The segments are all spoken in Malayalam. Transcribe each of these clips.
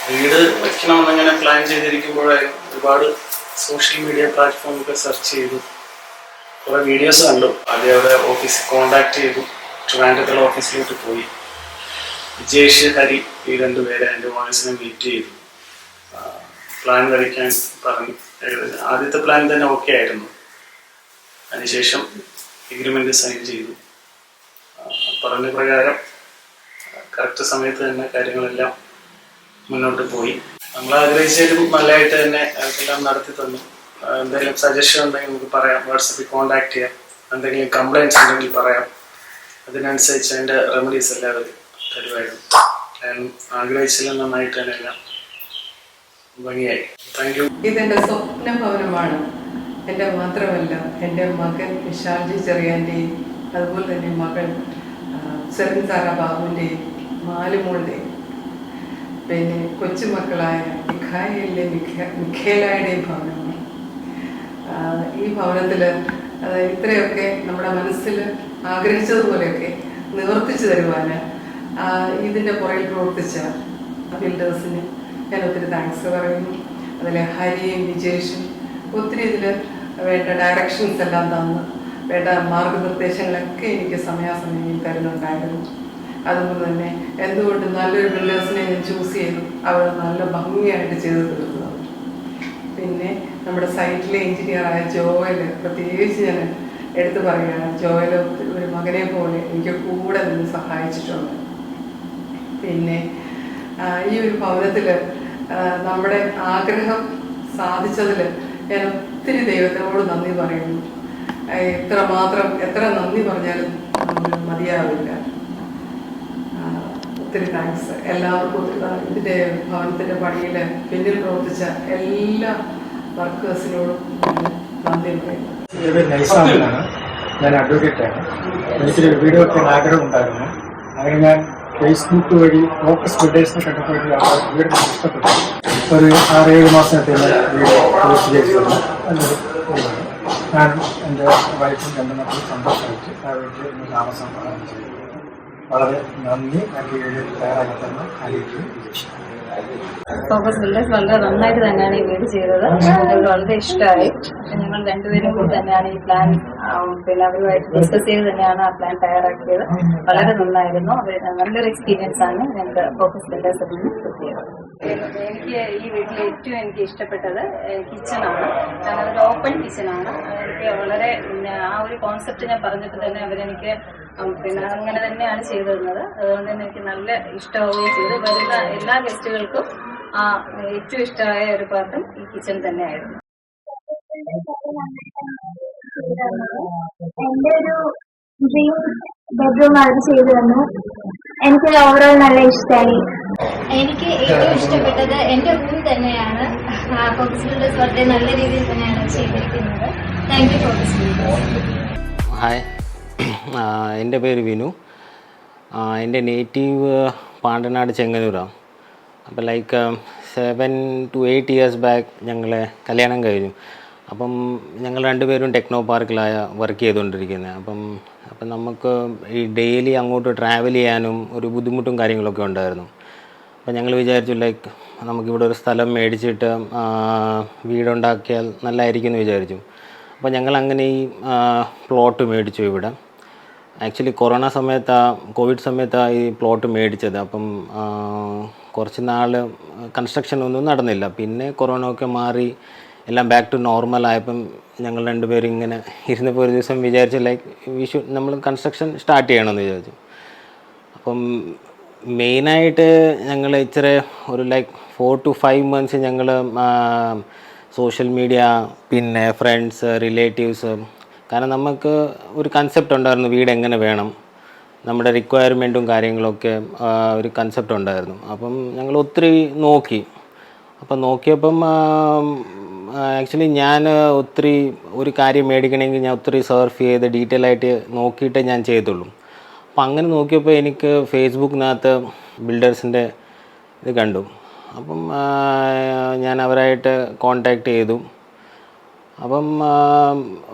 വീട് വെക്കണമെന്നിങ്ങനെ പ്ലാൻ ചെയ്തിരിക്കുമ്പോഴായിരുന്നു ഒരുപാട് സോഷ്യൽ മീഡിയ പ്ലാറ്റ്ഫോമൊക്കെ സെർച്ച് ചെയ്തു, കുറേ വീഡിയോസ് കണ്ടു. ആദ്യം അവിടെ ഓഫീസിൽ കോണ്ടാക്ട് ചെയ്തു, ട്രിവാൻഡ്രത്തുള്ള ഓഫീസിലോട്ട് പോയി. വിജേഷ്, ഹരി ഈ രണ്ടുപേരെ എൻ്റെ വോയിസിനെ മീറ്റ് ചെയ്തു. പ്ലാൻ വരയ്ക്കാൻ പറഞ്ഞു. ആദ്യത്തെ പ്ലാൻ തന്നെ ഓക്കെ ആയിരുന്നു. അതിനുശേഷം എഗ്രിമെൻ്റ് സൈൻ ചെയ്തു. പറഞ്ഞ പ്രകാരം കറക്റ്റ് സമയത്ത് തന്നെ കാര്യങ്ങളെല്ലാം മുന്നോട്ട് പോയി. നമ്മൾ ആഗ്രഹിച്ചാലും നല്ലതായിട്ട് തന്നെ അതെല്ലാം നടത്തി തന്നു. എന്തെങ്കിലും സജഷൻ ഉണ്ടെങ്കിൽ നമുക്ക് പറയാം, വാട്സപ്പിൽ കോൺടാക്ട് ചെയ്യാം. എന്തെങ്കിലും കംപ്ലയിൻറ്റ്സ് ഉണ്ടെങ്കിൽ പറയാം, അതിനനുസരിച്ച് അതിൻ്റെ റെമഡീസ് എല്ലാം അവർ തരുമായിരുന്നു. കാരണം ആഗ്രഹിച്ചാലും നന്നായിട്ട് തന്നെ എല്ലാം ഭംഗിയായി. Thank you. ഇതെൻ്റെ സ്വപ്ന ഭവനമാണ്. എൻ്റെ മാത്രമല്ല, എൻ്റെ മകൻ വിശാൽജി ചെറിയാൻ്റെയും അതുപോലെ തന്നെ മകൾ സെറിൻസാറ ബാബുവിൻ്റെയും മാലുമോളുടെയും പിന്നെ കൊച്ചുമക്കളായ മിഖായിലെ മിഖേലായുടെയും ഭവനമാണ്. ഈ ഭവനത്തിൽ ഇത്രയൊക്കെ നമ്മുടെ മനസ്സിൽ ആഗ്രഹിച്ചതുപോലെയൊക്കെ നിവർത്തിച്ചു തരുവാൻ ഇതിൻ്റെ പുറകിൽ പ്രവർത്തിച്ച ബിൽഡേഴ്സിന് ഞാൻ ഒത്തിരി താങ്ക്സ് പറയുന്നു. അതിൽ ഹരിയും വിജേഷും ഒത്തിരി ഇതിൽ വേണ്ട ഡയറക്ഷൻസ് എല്ലാം തന്ന് വേണ്ട മാർഗനിർദ്ദേശങ്ങളൊക്കെ എനിക്ക് സമയാസമയം തരുന്നുണ്ടായിരുന്നു. അതുപോലെ തന്നെ എന്തുകൊണ്ട് നല്ലൊരു ബിൽഡേഴ്സിനെ ഞാൻ ചൂസ് ചെയ്തു, അവർ നല്ല ഭംഗിയായിട്ട് ചെയ്ത് തീർത്തത്. പിന്നെ നമ്മുടെ സൈറ്റിലെ എഞ്ചിനീയറായ ജോയൽ, പ്രത്യേകിച്ച് ഞാൻ എടുത്തു പറയുകയാണ്, ജോയൽ ഒരു മകനെ പോലെ എനിക്ക് കൂടെ നിന്ന് സഹായിച്ചിട്ടുണ്ട്. പിന്നെ ഈ ഒരു ഭവനത്തിൽ നമ്മുടെ ആഗ്രഹം സാധിച്ചതിൽ ഞാൻ ഒത്തിരി ദൈവത്തിനോട് നന്ദി പറയുന്നു. എത്ര നന്ദി പറഞ്ഞാലും മതിയാവില്ല. ഒത്തിരി താങ്ക്സ് എല്ലാവർക്കും. ഇതിൻ്റെ ഭവനത്തിൻ്റെ പണിയിൽ പിന്നിൽ പ്രവർത്തിച്ച എല്ലാ വർക്കേഴ്സിനോടും നന്ദി പറയുന്നു. ഞാൻ അഡ്വക്കേറ്റാണ്. എനിക്കൊരു വീഡിയോ വെക്കാൻ ആഗ്രഹമുണ്ടായിരുന്നു. അങ്ങനെ ഞാൻ ഫേസ്ബുക്ക് വഴി ഫോക്കസ് ബിൽഡേഴ്സിനെ കണ്ടപ്പോൾ വീടിന് ഇഷ്ടപ്പെട്ടു. ഒരു 6-7 മാസത്തെ വീഡിയോ പോസ്റ്റ് ചെയ്തിട്ടുണ്ട്. നല്ലൊരു വീടാണ്. ഞാനും എൻ്റെ വൈഫും 2 മക്കളും സന്തോഷമായിട്ട് ആ വീട്ടിൽ ഇന്ന് താമസം ചെയ്തു. വളരെ നന്ദി. എനിക്ക് വീഡിയോ തയ്യാറാക്കി തന്ന ആയിരിക്കും. ഫോക്കസ് ബിൽഡേഴ്സ് വളരെ നന്നായിട്ട് തന്നെയാണ് ഈ വീട് ചെയ്തത്. ഞങ്ങൾക്ക് വളരെ ഇഷ്ടമായി. ഞങ്ങൾ രണ്ടുപേരും കൂടി തന്നെയാണ് ഈ പ്ലാൻ പിന്നെ അവരുമായിട്ട് ഡിസ്കസ് ചെയ്ത് തന്നെയാണ് ആ പ്ലാൻ തയ്യാറാക്കിയത്. വളരെ നന്നായിരുന്നു. നല്ലൊരു എക്സ്പീരിയൻസ് ആണ് ഞങ്ങൾക്ക് ഫോക്കസ് ബിൽഡേഴ്സിൽ നിന്ന് കിട്ടിയത്. എനിക്ക് ഈ വീട്ടിൽ ഏറ്റവും എനിക്ക് ഇഷ്ടപ്പെട്ടത് കിച്ചണാണ്. കാരണം അതൊരു ഓപ്പൺ കിച്ചണാണ്. എനിക്ക് വളരെ ആ ഒരു കോൺസെപ്റ്റ് ഞാൻ പറഞ്ഞിട്ട് തന്നെ അവരെനിക്ക് പിന്നെ അങ്ങനെ തന്നെയാണ് ചെയ്തു തരുന്നത്. അതുകൊണ്ട് തന്നെ എനിക്ക് നല്ല ഇഷ്ടമാവുകയും ചെയ്തു. വരുന്ന എല്ലാ ഗസ്റ്റുകൾക്കും ഏറ്റവും ഇഷ്ടമായ ഒരു പാർട്ടും ഈ കിച്ചൺ തന്നെയായിരുന്നു. എൻ്റെ ഒരു ഡ്രീം ബെഡ്റൂം അവർ ചെയ്തു തന്നു. എനിക്ക് ഓവറോൾ നല്ല ഇഷ്ടമായി. എനിക്ക് ഏറ്റവും ഇഷ്ടപ്പെട്ടത് എൻ്റെ റൂം തന്നെയാണ്. ഫോക്കസ് ബിൽഡേഴ്സ് വളരെ നല്ല രീതിയിൽ തന്നെയാണ് ചെയ്തിരിക്കുന്നത്. Thank you focus builders. Hi, എൻ്റെ പേര് വിനു. എൻ്റെ നേറ്റീവ് പാണ്ടനാട് ചെങ്ങന്നൂരാണ്. അപ്പോൾ ലൈക്ക് 7 to 8 years ബാക്ക് ഞങ്ങളെ കല്യാണം കഴിഞ്ഞു. അപ്പം ഞങ്ങൾ രണ്ടുപേരും ടെക്നോ പാർക്കിലായ വർക്ക് ചെയ്തുകൊണ്ടിരിക്കുന്നത്. അപ്പം നമുക്ക് ഈ ഡെയിലി അങ്ങോട്ട് ട്രാവൽ ചെയ്യാനും ഒരു ബുദ്ധിമുട്ടും കാര്യങ്ങളൊക്കെ ഉണ്ടായിരുന്നു. അപ്പം ഞങ്ങൾ വിചാരിച്ചു ലൈക്ക് നമുക്കിവിടെ ഒരു സ്ഥലം മേടിച്ചിട്ട് വീടുണ്ടാക്കിയാൽ നല്ലതായിരിക്കും എന്ന് വിചാരിച്ചു. അപ്പോൾ ഞങ്ങൾ അങ്ങനെ ഈ പ്ലോട്ട് മേടിച്ചു ഇവിടെ. ആക്ച്വലി കോവിഡ് സമയത്താണ് ഈ പ്ലോട്ട് മേടിച്ചത്. അപ്പം കുറച്ച് നാൾ കൺസ്ട്രക്ഷൻ ഒന്നും നടന്നില്ല. പിന്നെ കൊറോണ ഒക്കെ മാറി എല്ലാം ബാക്ക് ടു നോർമൽ ആയപ്പം ഞങ്ങൾ രണ്ടുപേരും ഇങ്ങനെ ഇരുന്നപ്പോൾ ഒരു ദിവസം വിചാരിച്ചു ലൈക്ക് നമ്മൾ കൺസ്ട്രക്ഷൻ സ്റ്റാർട്ട് ചെയ്യണമെന്ന് വിചാരിച്ചു. അപ്പം മെയിനായിട്ട് ഞങ്ങൾ ഇച്ചിരി ഒരു ലൈക്ക് 4 to 5 months ഞങ്ങൾ സോഷ്യൽ മീഡിയ പിന്നെ ഫ്രണ്ട്സ് റിലേറ്റീവ്സ്, കാരണം നമുക്ക് ഒരു കൺസെപ്റ്റ് ഉണ്ടായിരുന്നു വീട് എങ്ങനെ വേണം, നമ്മുടെ റിക്വയർമെൻറ്റും കാര്യങ്ങളൊക്കെ ഒരു കൺസെപ്റ്റ് ഉണ്ടായിരുന്നു. അപ്പം ഞങ്ങൾ ഒത്തിരി നോക്കി. അപ്പം നോക്കിയപ്പം ആക്ച്വലി ഞാൻ ഒത്തിരി ഒരു കാര്യം മേടിക്കണമെങ്കിൽ ഞാൻ ഒത്തിരി സർഫ് ചെയ്ത് ഡീറ്റെയിൽ ആയിട്ട് നോക്കിയിട്ടേ ഞാൻ ചെയ്തുള്ളൂ. അപ്പം അങ്ങനെ നോക്കിയപ്പോൾ എനിക്ക് ഫേസ്ബുക്കിനകത്ത് ബിൽഡേഴ്സിൻ്റെ ഇത് കണ്ടു. അപ്പം ഞാൻ അവരായിട്ട് കോണ്ടാക്ട് ചെയ്തു. അപ്പം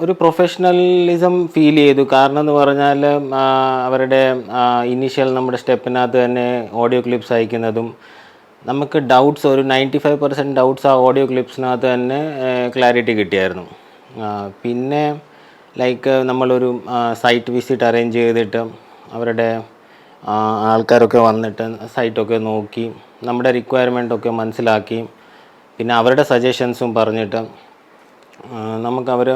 ഒരു പ്രൊഫഷണലിസം ഫീൽ ചെയ്തു. കാരണം എന്ന് പറഞ്ഞാൽ അവരുടെ ഇനീഷ്യൽ നമ്മുടെ സ്റ്റെപ്പിനകത്ത് തന്നെ ഓഡിയോ ക്ലിപ്സ് അയക്കുന്നതും നമുക്ക് ഡൗട്ട്സ് ഒരു 95% ഡൗട്ട്സ് ആ ഓഡിയോ ക്ലിപ്സിനകത്ത് തന്നെ ക്ലാരിറ്റി കിട്ടിയായിരുന്നു. പിന്നെ ലൈക്ക് നമ്മളൊരു സൈറ്റ് വിസിറ്റ് അറേഞ്ച് ചെയ്തിട്ട് അവരുടെ ആൾക്കാരൊക്കെ വന്നിട്ട് സൈറ്റൊക്കെ നോക്കി നമ്മുടെ റിക്വയർമെൻറ്റൊക്കെ മനസ്സിലാക്കി പിന്നെ അവരുടെ സജഷൻസും പറഞ്ഞിട്ട് നമുക്കവർ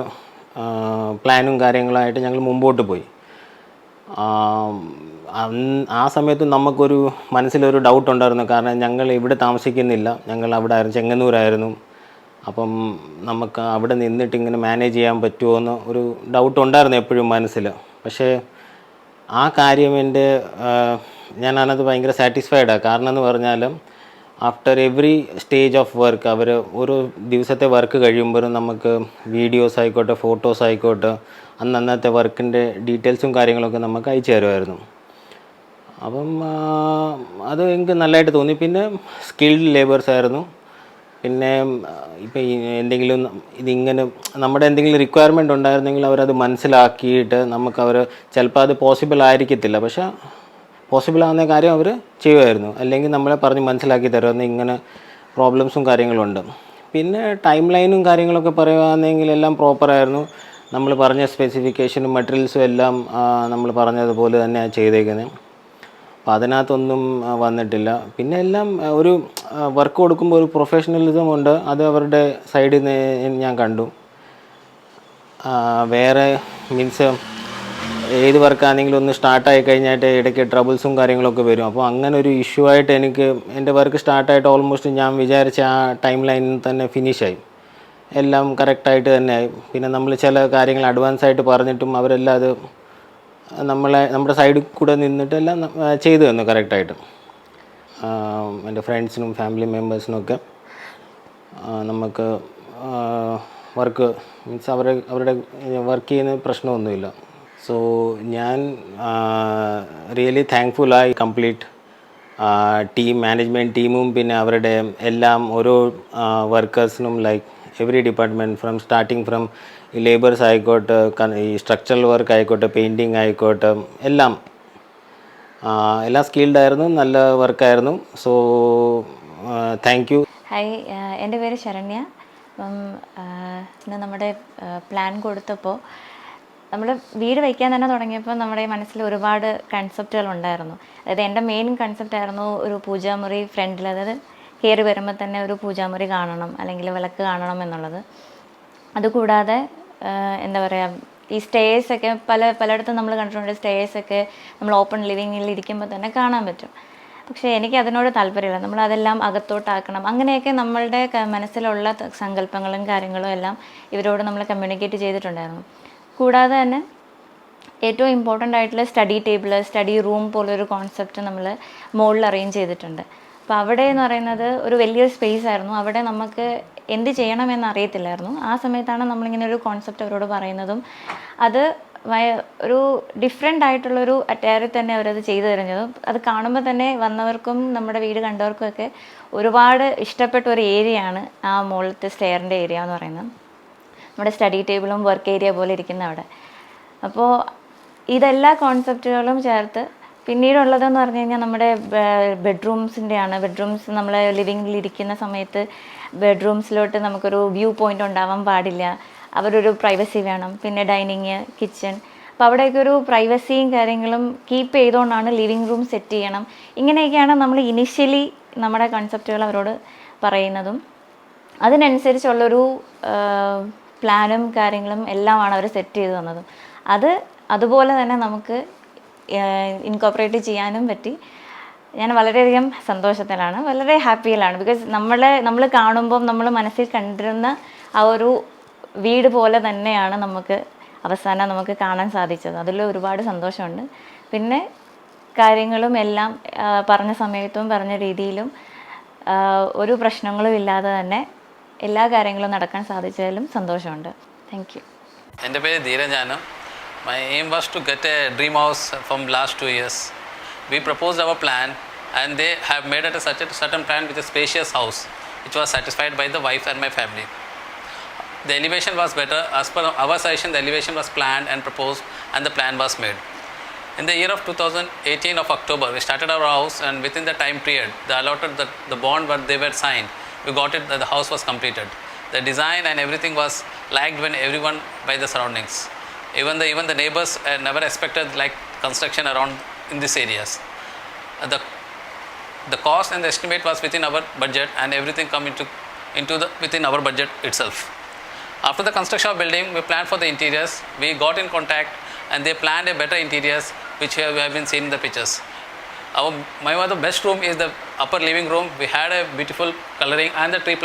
പ്ലാനും കാര്യങ്ങളായിട്ട് ഞങ്ങൾ മുമ്പോട്ട് പോയി. ആ സമയത്ത് നമുക്കൊരു മനസ്സിലൊരു ഡൗട്ട് ഉണ്ടായിരുന്നു. കാരണം ഞങ്ങൾ ഇവിടെ താമസിക്കുന്നില്ല, ഞങ്ങൾ അവിടെ ആയിരുന്നു, ചെങ്ങന്നൂരായിരുന്നു. അപ്പം നമുക്ക് അവിടെ നിന്നിട്ട് ഇങ്ങനെ മാനേജ് ചെയ്യാൻ പറ്റുമോ എന്ന് ഒരു ഡൗട്ട് ഉണ്ടായിരുന്നു എപ്പോഴും മനസ്സിൽ. പക്ഷേ ആ കാര്യം ഞാൻ അതിനകത്ത് ഭയങ്കര സാറ്റിസ്ഫൈഡാണ്. കാരണം എന്ന് പറഞ്ഞാൽ after every stage of work അവർ ഓരോ ദിവസത്തെ വർക്ക് കഴിയുമ്പോഴും നമുക്ക് വീഡിയോസ് ആയിക്കോട്ടെ ഫോട്ടോസ് ആയിക്കോട്ടെ അന്നത്തെ വർക്കിൻ്റെ ഡീറ്റെയിൽസും കാര്യങ്ങളൊക്കെ നമുക്ക് അയച്ചു തരുമായിരുന്നു. അപ്പം അത് എനിക്ക് നല്ലതായിട്ട് തോന്നി. പിന്നെ സ്കിൽഡ് ലേബേഴ്സ് ആയിരുന്നു. പിന്നെ ഇപ്പം എന്തെങ്കിലും ഇതിങ്ങനെ നമ്മുടെ എന്തെങ്കിലും റിക്വയർമെൻറ്റ് ഉണ്ടായിരുന്നെങ്കിൽ അവരത് മനസ്സിലാക്കിയിട്ട് നമുക്കവർ ചിലപ്പോൾ അത് പോസിബിൾ ആയിരിക്കത്തില്ല, പക്ഷേ പോസിബിൾ ആവുന്ന കാര്യം അവർ ചെയ്യുമായിരുന്നു. അല്ലെങ്കിൽ നമ്മളെ പറഞ്ഞ് മനസ്സിലാക്കി തരുമായിരുന്നു ഇങ്ങനെ പ്രോബ്ലംസും കാര്യങ്ങളുണ്ട്. പിന്നെ ടൈം ലൈനും കാര്യങ്ങളൊക്കെ പറയുകയാണെങ്കിൽ എല്ലാം പ്രോപ്പറായിരുന്നു. നമ്മൾ പറഞ്ഞ സ്പെസിഫിക്കേഷനും മെറ്റീരിയൽസും എല്ലാം നമ്മൾ പറഞ്ഞതുപോലെ തന്നെയാണ് ചെയ്തേക്കുന്നത്. അപ്പോൾ അതിനകത്തൊന്നും വന്നിട്ടില്ല. പിന്നെ എല്ലാം ഒരു വർക്ക് കൊടുക്കുമ്പോൾ ഒരു പ്രൊഫഷണലിസം ഉണ്ട്, അത് അവരുടെ സൈഡിൽ നിന്ന് ഞാൻ കണ്ടു. വേറെ മീൻസ് ഏത് വർക്കാണെങ്കിലും ഒന്ന് സ്റ്റാർട്ടായി കഴിഞ്ഞായിട്ട് ഇടയ്ക്ക് ട്രബിൾസും കാര്യങ്ങളൊക്കെ വരും. അപ്പോൾ അങ്ങനെ ഒരു ഇഷ്യൂ ആയിട്ട് എനിക്ക് എൻ്റെ വർക്ക് സ്റ്റാർട്ടായിട്ട് ഓൾമോസ്റ്റ് ഞാൻ വിചാരിച്ച ആ ടൈം ലൈനിൽ തന്നെ ഫിനിഷായി, എല്ലാം കറക്റ്റായിട്ട് തന്നെ ആയി. പിന്നെ നമ്മൾ ചില കാര്യങ്ങൾ അഡ്വാൻസായിട്ട് പറഞ്ഞിട്ടും അവരെല്ലാം അത് നമ്മുടെ സൈഡിൽ കൂടെ നിന്നിട്ട് എല്ലാം ചെയ്തു തന്നു കറക്റ്റായിട്ട്. എൻ്റെ ഫ്രണ്ട്സിനും ഫാമിലി മെമ്പേഴ്സിനൊക്കെ നമുക്ക് വർക്ക് മീൻസ് അവരുടെ വർക്ക് ചെയ്യുന്ന പ്രശ്നമൊന്നുമില്ല. സോ ഞാൻ റിയലി താങ്ക്ഫുള്ളായി കംപ്ലീറ്റ് ടീം മാനേജ്മെൻറ്റ് ടീമും പിന്നെ അവരുടെ എല്ലാം ഓരോ വർക്കേഴ്സിനും like every department from starting from ഈ ലേബേഴ്സ് ആയിക്കോട്ടെ ഈ സ്ട്രക്ചറൽ വർക്ക് ആയിക്കോട്ടെ പെയിൻറ്റിങ് ആയിക്കോട്ടെ എല്ലാം സ്കിൽഡ് ആയിരുന്നു, നല്ല വർക്കായിരുന്നു. So thank you. ഹായ്, എൻ്റെ പേര് ശരണ്യ. അപ്പം ഇന്ന് നമ്മുടെ പ്ലാൻ കൊടുത്തപ്പോൾ നമ്മൾ വീട് വയ്ക്കാൻ തന്നെ തുടങ്ങിയപ്പോൾ നമ്മുടെ മനസ്സിൽ ഒരുപാട് കൺസെപ്റ്റുകൾ ഉണ്ടായിരുന്നു. അതായത് എൻ്റെ മെയിൻ കൺസെപ്റ്റ് ആയിരുന്നു ഒരു പൂജാമുറി ഫ്രണ്ടിൽ, അതായത് കയറി വരുമ്പോൾ തന്നെ ഒരു പൂജാമുറി കാണണം അല്ലെങ്കിൽ വിളക്ക് കാണണം എന്നുള്ളത്. അതുകൂടാതെ എന്താ പറയുക, ഈ സ്റ്റേഴ്സൊക്കെ പലയിടത്തും നമ്മൾ കണ്ടിട്ടുണ്ട്. സ്റ്റേഴ്സൊക്കെ നമ്മൾ ഓപ്പൺ ലിവിങ്ങിൽ ഇരിക്കുമ്പോൾ തന്നെ കാണാൻ പറ്റും. പക്ഷേ എനിക്ക് അതിനോട് താല്പര്യമില്ല. നമ്മളതെല്ലാം അകത്തോട്ടാക്കണം. അങ്ങനെയൊക്കെ നമ്മളുടെ മനസ്സിലുള്ള സങ്കല്പങ്ങളും കാര്യങ്ങളും എല്ലാം ഇവരോട് നമ്മൾ കമ്മ്യൂണിക്കേറ്റ് ചെയ്തിട്ടുണ്ടായിരുന്നു. കൂടാതെ തന്നെ ഏറ്റവും ഇമ്പോർട്ടൻ്റ് ആയിട്ടുള്ള സ്റ്റഡി ടേബിൾ, സ്റ്റഡി റൂം പോലൊരു കോൺസെപ്റ്റ് നമ്മൾ മുകളിൽ അറേഞ്ച് ചെയ്തിട്ടുണ്ട്. അപ്പോൾ അവിടെ എന്ന് പറയുന്നത് ഒരു വലിയൊരു സ്പേസ് ആയിരുന്നു. അവിടെ നമുക്ക് എന്ത് ചെയ്യണമെന്ന് അറിയത്തില്ലായിരുന്നു. ആ സമയത്താണ് നമ്മളിങ്ങനെ ഒരു കോൺസെപ്റ്റ് അവരോട് പറയുന്നതും അത് ഒരു ഡിഫറെൻ്റ് ആയിട്ടുള്ളൊരു അറ്റയറിൽ തന്നെ അവരത് ചെയ്തു തരുന്നതും അത് കാണുമ്പോൾ തന്നെ വന്നവർക്കും നമ്മുടെ വീട് കണ്ടവർക്കുമൊക്കെ ഒരുപാട് ഇഷ്ടപ്പെട്ട ഒരു ഏരിയയാണ് ആ മുകളിലത്തെ സ്റ്റെയറിൻ്റെ ഏരിയ എന്ന് പറയുന്നത്. നമ്മുടെ സ്റ്റഡി ടേബിളും വർക്ക് ഏരിയ പോലെ ഇരിക്കുന്ന അവിടെ. അപ്പോൾ ഇതെല്ലാ കോൺസെപ്റ്റുകളും ചേർത്ത് പിന്നീടുള്ളതെന്ന് പറഞ്ഞു കഴിഞ്ഞാൽ നമ്മുടെ ബെഡ്റൂംസിൻ്റെയാണ്. ബെഡ്റൂംസ് നമ്മൾ ലിവിങ്ങിൽ ഇരിക്കുന്ന സമയത്ത് ബെഡ്റൂംസിലോട്ട് നമുക്കൊരു വ്യൂ പോയിൻ്റ് ഉണ്ടാവാൻ പാടില്ല, അവരൊരു പ്രൈവസി വേണം. പിന്നെ ഡൈനിങ്, കിച്ചൺ, അപ്പോൾ അവിടെയൊക്കെ ഒരു പ്രൈവസിയും കാര്യങ്ങളും കീപ്പ് ചെയ്തുകൊണ്ടാണ് ലിവിങ് റൂം സെറ്റ് ചെയ്യണം. ഇങ്ങനെയൊക്കെയാണ് നമ്മൾ ഇനിഷ്യലി നമ്മുടെ കൺസെപ്റ്റുകൾ അവരോട് പറയുന്നതും അതിനനുസരിച്ചുള്ളൊരു പ്ലാനും കാര്യങ്ങളും എല്ലാമാണ് അവർ സെറ്റ് ചെയ്ത് തന്നതും. അതുപോലെ തന്നെ നമുക്ക് ഇൻകോപ്പറേറ്റ് ചെയ്യാനും പറ്റി. ഞാൻ വളരെയധികം സന്തോഷത്തിലാണ്, വളരെ ഹാപ്പിയിലാണ്. ബിക്കോസ് നമ്മൾ കാണുമ്പം നമ്മൾ മനസ്സിൽ കണ്ടിരുന്ന ആ ഒരു വീട് പോലെ തന്നെയാണ് അവസാനം നമുക്ക് കാണാൻ സാധിച്ചത്. അതിൽ ഒരുപാട് സന്തോഷമുണ്ട്. പിന്നെ കാര്യങ്ങളും എല്ലാം പറഞ്ഞ സമയത്തും പറഞ്ഞ രീതിയിലും ഒരു പ്രശ്നങ്ങളും ഇല്ലാതെ തന്നെ എല്ലാ കാര്യങ്ങളും നടക്കാൻ സാധിച്ചതിലും സന്തോഷമുണ്ട്. Thank you. എൻ്റെ പേര് ധീരജാണ്. My aim was to get a dream house from last 2 years. We proposed our plan and they have made it a certain plan with a spacious house which was satisfied by the wife and my family. The elevation was better. As per our suggestion, the elevation was planned and proposed and the plan was made. In the year of 2018 of October, we started our house, and within the time period, the allotted the bond what they were signed, we got it that the house was completed. The design and everything was liked when everyone by the surroundings. Even the neighbors never expected like construction around in these areas. The cost and the estimate was within our budget, and everything come into the within our budget itself. After the construction of building, we planned for the interiors. We got in contact, and they planned a better interiors, which we have been seen in the pictures. My one of the best room is the upper living room. We had a beautiful coloring and the tree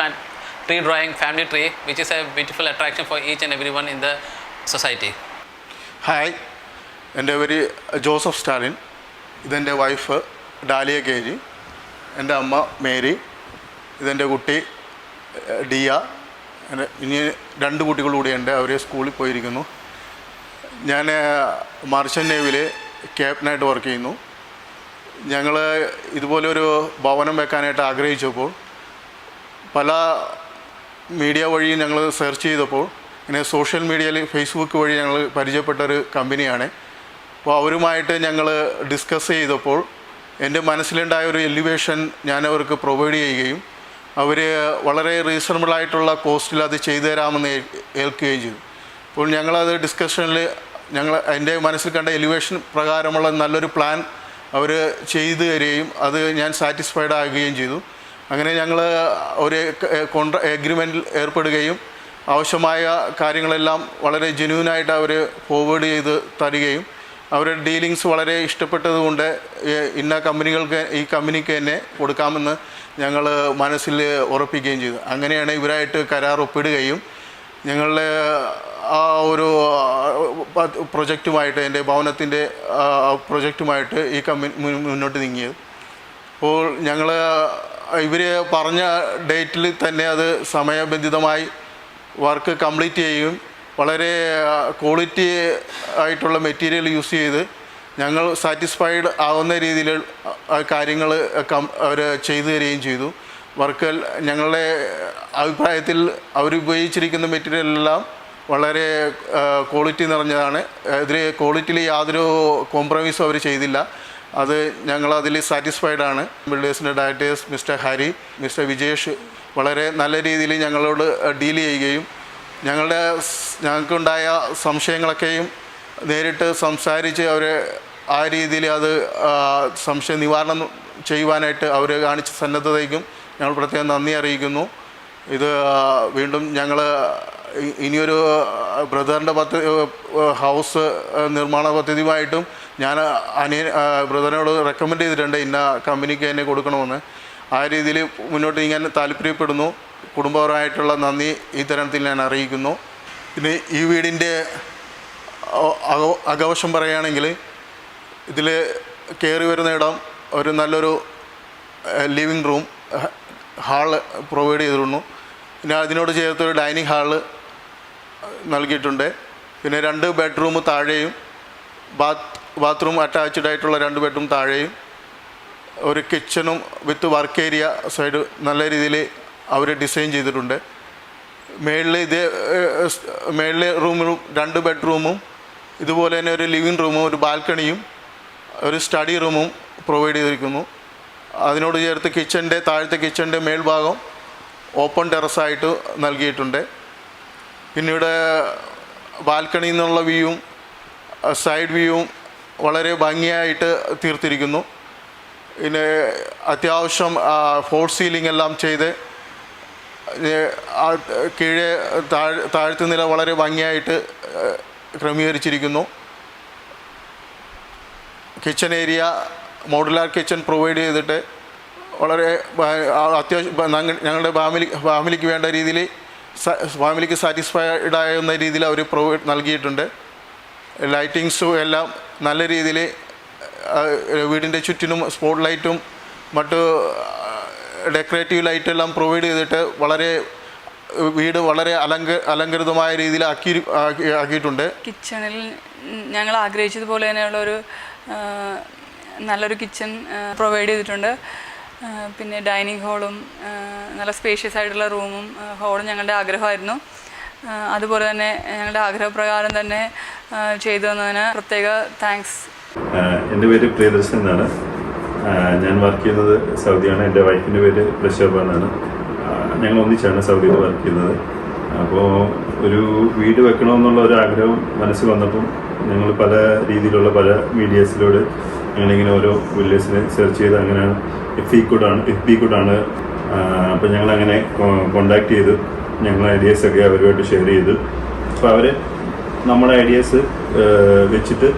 drawing, family tree, which is a beautiful attraction for each and everyone in the society. Hi, എൻ്റെ പേര് ജോസഫ് സ്റ്റാലിൻ. ഇതെൻ്റെ വൈഫ് ഡാലിയ കെ ജി, എൻ്റെ അമ്മ മേരി, ഇതെൻ്റെ കുട്ടി ഡിയ. ഇനി 2 കുട്ടികൾ കൂടിയുണ്ട്, അവർ സ്കൂളിൽ പോയിരിക്കുന്നു. ഞാൻ മർച്ചൻ്റ് നേവിയിൽ ക്യാപ്റ്റനായിട്ട് വർക്ക് ചെയ്യുന്നു. ഞങ്ങൾ ഇതുപോലൊരു ഭവനം വെക്കാനായിട്ട് ആഗ്രഹിച്ചപ്പോൾ പല മീഡിയ വഴി ഞങ്ങൾ സെർച്ച് ചെയ്തപ്പോൾ ഇങ്ങനെ സോഷ്യൽ മീഡിയയിൽ ഫേസ്ബുക്ക് വഴി ഞങ്ങൾ പരിചയപ്പെട്ടൊരു കമ്പനിയാണ്. അപ്പോൾ അവരുമായിട്ട് ഞങ്ങൾ ഡിസ്കസ് ചെയ്തപ്പോൾ എൻ്റെ മനസ്സിലുണ്ടായ ഒരു എലിവേഷൻ ഞാൻ അവർക്ക് പ്രൊവൈഡ് ചെയ്യുകയും അവർ വളരെ റീസണബിളായിട്ടുള്ള കോസ്റ്റിൽ അത് ചെയ്തു തരാമെന്ന് ഏൽക്കുകയും ചെയ്തു. അപ്പോൾ ഞങ്ങളത് ഡിസ്കഷനിൽ എൻ്റെ മനസ്സിൽ കണ്ട എലിവേഷൻ പ്രകാരമുള്ള നല്ലൊരു പ്ലാൻ അവർ ചെയ്തു തരികയും അത് ഞാൻ സാറ്റിസ്ഫൈഡ് ആകുകയും ചെയ്തു. അങ്ങനെ ഞങ്ങൾ ഒരു എഗ്രിമെൻറ്റിൽ ഏർപ്പെടുകയും ആവശ്യമായ കാര്യങ്ങളെല്ലാം വളരെ ജെന്യൂനായിട്ട് അവർ ഫോർവേഡ് ചെയ്ത് തരികയും അവരുടെ ഡീലിങ്സ് വളരെ ഇഷ്ടപ്പെട്ടതുകൊണ്ട് ഇന്ന ഈ കമ്പനിക്ക് തന്നെ കൊടുക്കാമെന്ന് ഞങ്ങൾ മനസ്സിൽ ഉറപ്പിക്കുകയും ചെയ്തു. അങ്ങനെയാണ് ഇവരായിട്ട് കരാർ ഒപ്പിടുകയും ഞങ്ങളുടെ ആ ഒരു പ്രൊജക്റ്റുമായിട്ട്, എൻ്റെ ഭവനത്തിൻ്റെ പ്രൊജക്റ്റുമായിട്ട് ഈ കമ്പനി മുന്നോട്ട് നീങ്ങിയത്. അപ്പോൾ ഞങ്ങൾ ഇവർ പറഞ്ഞ ഡേറ്റിൽ തന്നെ അത് സമയബന്ധിതമായി വർക്ക് കംപ്ലീറ്റ് ചെയ്യുകയും വളരെ ക്വാളിറ്റി ആയിട്ടുള്ള മെറ്റീരിയൽ യൂസ് ചെയ്ത് ഞങ്ങൾ സാറ്റിസ്ഫൈഡ് ആവുന്ന രീതിയിൽ കാര്യങ്ങൾ അവർ ചെയ്തു തരികയും ചെയ്തു. വർക്ക് ഞങ്ങളുടെ അഭിപ്രായത്തിൽ അവരുപയോഗിച്ചിരിക്കുന്ന മെറ്റീരിയലെല്ലാം വളരെ ക്വാളിറ്റി നിറഞ്ഞതാണ്. ക്വാളിറ്റിയിൽ യാതൊരു കോംപ്രമൈസും അവർ ചെയ്തില്ല. അത് ഞങ്ങളതിൽ സാറ്റിസ്ഫൈഡാണ്. ബിൽഡേഴ്സിൻ്റെ directors mister Hari, mister Vijesh വളരെ നല്ല രീതിയിൽ ഞങ്ങളോട് ഡീൽ ചെയ്യുകയും ഞങ്ങൾക്കുണ്ടായ സംശയങ്ങളൊക്കെയും നേരിട്ട് സംസാരിച്ച് അവർ ആ രീതിയിൽ അത് സംശയ നിവാരണം ചെയ്യുവാനായിട്ട് അവർ കാണിച്ച സന്നദ്ധതയ്ക്കും ഞങ്ങൾ പ്രത്യേകം നന്ദി അറിയിക്കുന്നു. ഇത് വീണ്ടും ഞങ്ങൾ ഇനിയൊരു ബ്രദറിൻ്റെ ഹൗസ് നിർമ്മാണ പദ്ധതിയുമായിട്ടും ഞാൻ ബ്രദറിനോട് റെക്കമെൻഡ് ചെയ്തിട്ടുണ്ട് ഇന്ന കമ്പനിക്ക് തന്നെ കൊടുക്കണമെന്ന്. ആ രീതിയിൽ മുന്നോട്ട് നീങ്ങാൻ താല്പര്യപ്പെടുന്നു. കുടുംബപരമായിട്ടുള്ള നന്ദി ഈ തരത്തിൽ ഞാൻ അറിയിക്കുന്നു. പിന്നെ ഈ വീടിൻ്റെ അകവശം പറയുകയാണെങ്കിൽ ഇതിൽ കയറി വരുന്ന ഇടം ഒരു നല്ലൊരു ലിവിങ് റൂം ഹാള് പ്രൊവൈഡ് ചെയ്തിരുന്നു. പിന്നെ അതിനോട് ചേർത്തൊരു ഡൈനിങ് ഹാള് നൽകിയിട്ടുണ്ട്. പിന്നെ 2 ബെഡ്റൂം താഴെയും ബാത്റൂം അറ്റാച്ച്ഡ് ആയിട്ടുള്ള 2 ബെഡ്റൂം താഴെയും ഒരു കിച്ചണും വിത്ത് വർക്ക് ഏരിയ സൈഡ് നല്ല രീതിയിൽ അവർ ഡിസൈൻ ചെയ്തിട്ടുണ്ട്. മേളിലെ റൂമിലും 2 ബെഡ്റൂമും ഇതുപോലെ തന്നെ ഒരു ലിവിങ് റൂമും ഒരു ബാൽക്കണിയും ഒരു സ്റ്റഡി റൂമും പ്രൊവൈഡ് ചെയ്തിരിക്കുന്നു. അതിനോട് ചേർത്ത് താഴത്തെ കിച്ചൻ്റെ മേൽഭാഗം ഓപ്പൺ ടെറസായിട്ട് നൽകിയിട്ടുണ്ട്. പിന്നെ ഇവിടെ ബാൽക്കണിയിൽ നിന്നുള്ള വ്യൂവും സൈഡ് വ്യൂവും വളരെ ഭംഗിയായിട്ട് തീർത്തിരിക്കുന്നു. പിന്നെ അത്യാവശ്യം ഫോൾ സീലിംഗ് എല്ലാം ചെയ്ത് കീഴെ താഴത്തെ നില വളരെ ഭംഗിയായിട്ട് ക്രമീകരിച്ചിരിക്കുന്നു. Kitchen area modular kitchen provide ചെയ്തിട്ട് വളരെ അത്യാവശ്യം ഞങ്ങളുടെ ഫാമിലിക്ക് വേണ്ട രീതിയിൽ ഫാമിലിക്ക് സാറ്റിസ്ഫൈഡ് ആകുന്ന രീതിയിൽ അവർ നൽകിയിട്ടുണ്ട്. ലൈറ്റിങ്സും എല്ലാം നല്ല രീതിയിൽ വീടിൻ്റെ ചുറ്റിനും സ്പോട്ട് ലൈറ്റും മറ്റ് ഡെക്കറേറ്റീവ് ലൈറ്റെല്ലാം പ്രൊവൈഡ് ചെയ്തിട്ട് വീട് വളരെ അലങ്കൃതമായ രീതിയിൽ ആക്കിയിട്ടുണ്ട്. കിച്ചണിൽ ഞങ്ങൾ ആഗ്രഹിച്ചതുപോലെ തന്നെയുള്ളൊരു നല്ലൊരു കിച്ചൺ പ്രൊവൈഡ് ചെയ്തിട്ടുണ്ട്. പിന്നെ ഡൈനിങ് ഹാളും നല്ല സ്പേഷ്യസ് ആയിട്ടുള്ള റൂമും ഹാളും ഞങ്ങളുടെ ആഗ്രഹമായിരുന്നു. അതുപോലെ തന്നെ ഞങ്ങളുടെ ആഗ്രഹപ്രകാരം തന്നെ ചെയ്തു തന്നതിന് പ്രത്യേക താങ്ക്സ് എൻ്റെ പേര് പ്രിയദർശൻ എന്നാണ്. ഞാൻ വർക്ക് ചെയ്യുന്നത് സൗദിയാണ്. എൻ്റെ വൈഫിൻ്റെ പേര് പ്രശോഭ എന്നാണ്. ഞങ്ങൾ ഒന്നിച്ചാണ് സൗദിയിൽ വർക്ക് ചെയ്യുന്നത്. അപ്പോൾ ഒരു വീട് വെക്കണമെന്നുള്ള ഒരു ആഗ്രഹം മനസ്സിൽ വന്നപ്പം ഞങ്ങൾ പല രീതിയിലുള്ള പല മീഡിയാസിലൂടെ ഞങ്ങളിങ്ങനെ ഓരോ വില്ലേജിനെ സെർച്ച് ചെയ്ത് അങ്ങനെയാണ് എഫ് ബി കൂടാണ്. അപ്പോൾ ഞങ്ങളങ്ങനെ കോണ്ടാക്ട് ചെയ്തു. ഞങ്ങളുടെ ഐഡിയാസൊക്കെ അവരുമായിട്ട് ഷെയർ ചെയ്തു. അപ്പോൾ അവർ നമ്മുടെ ഐഡിയാസ് വെച്ചിട്ട്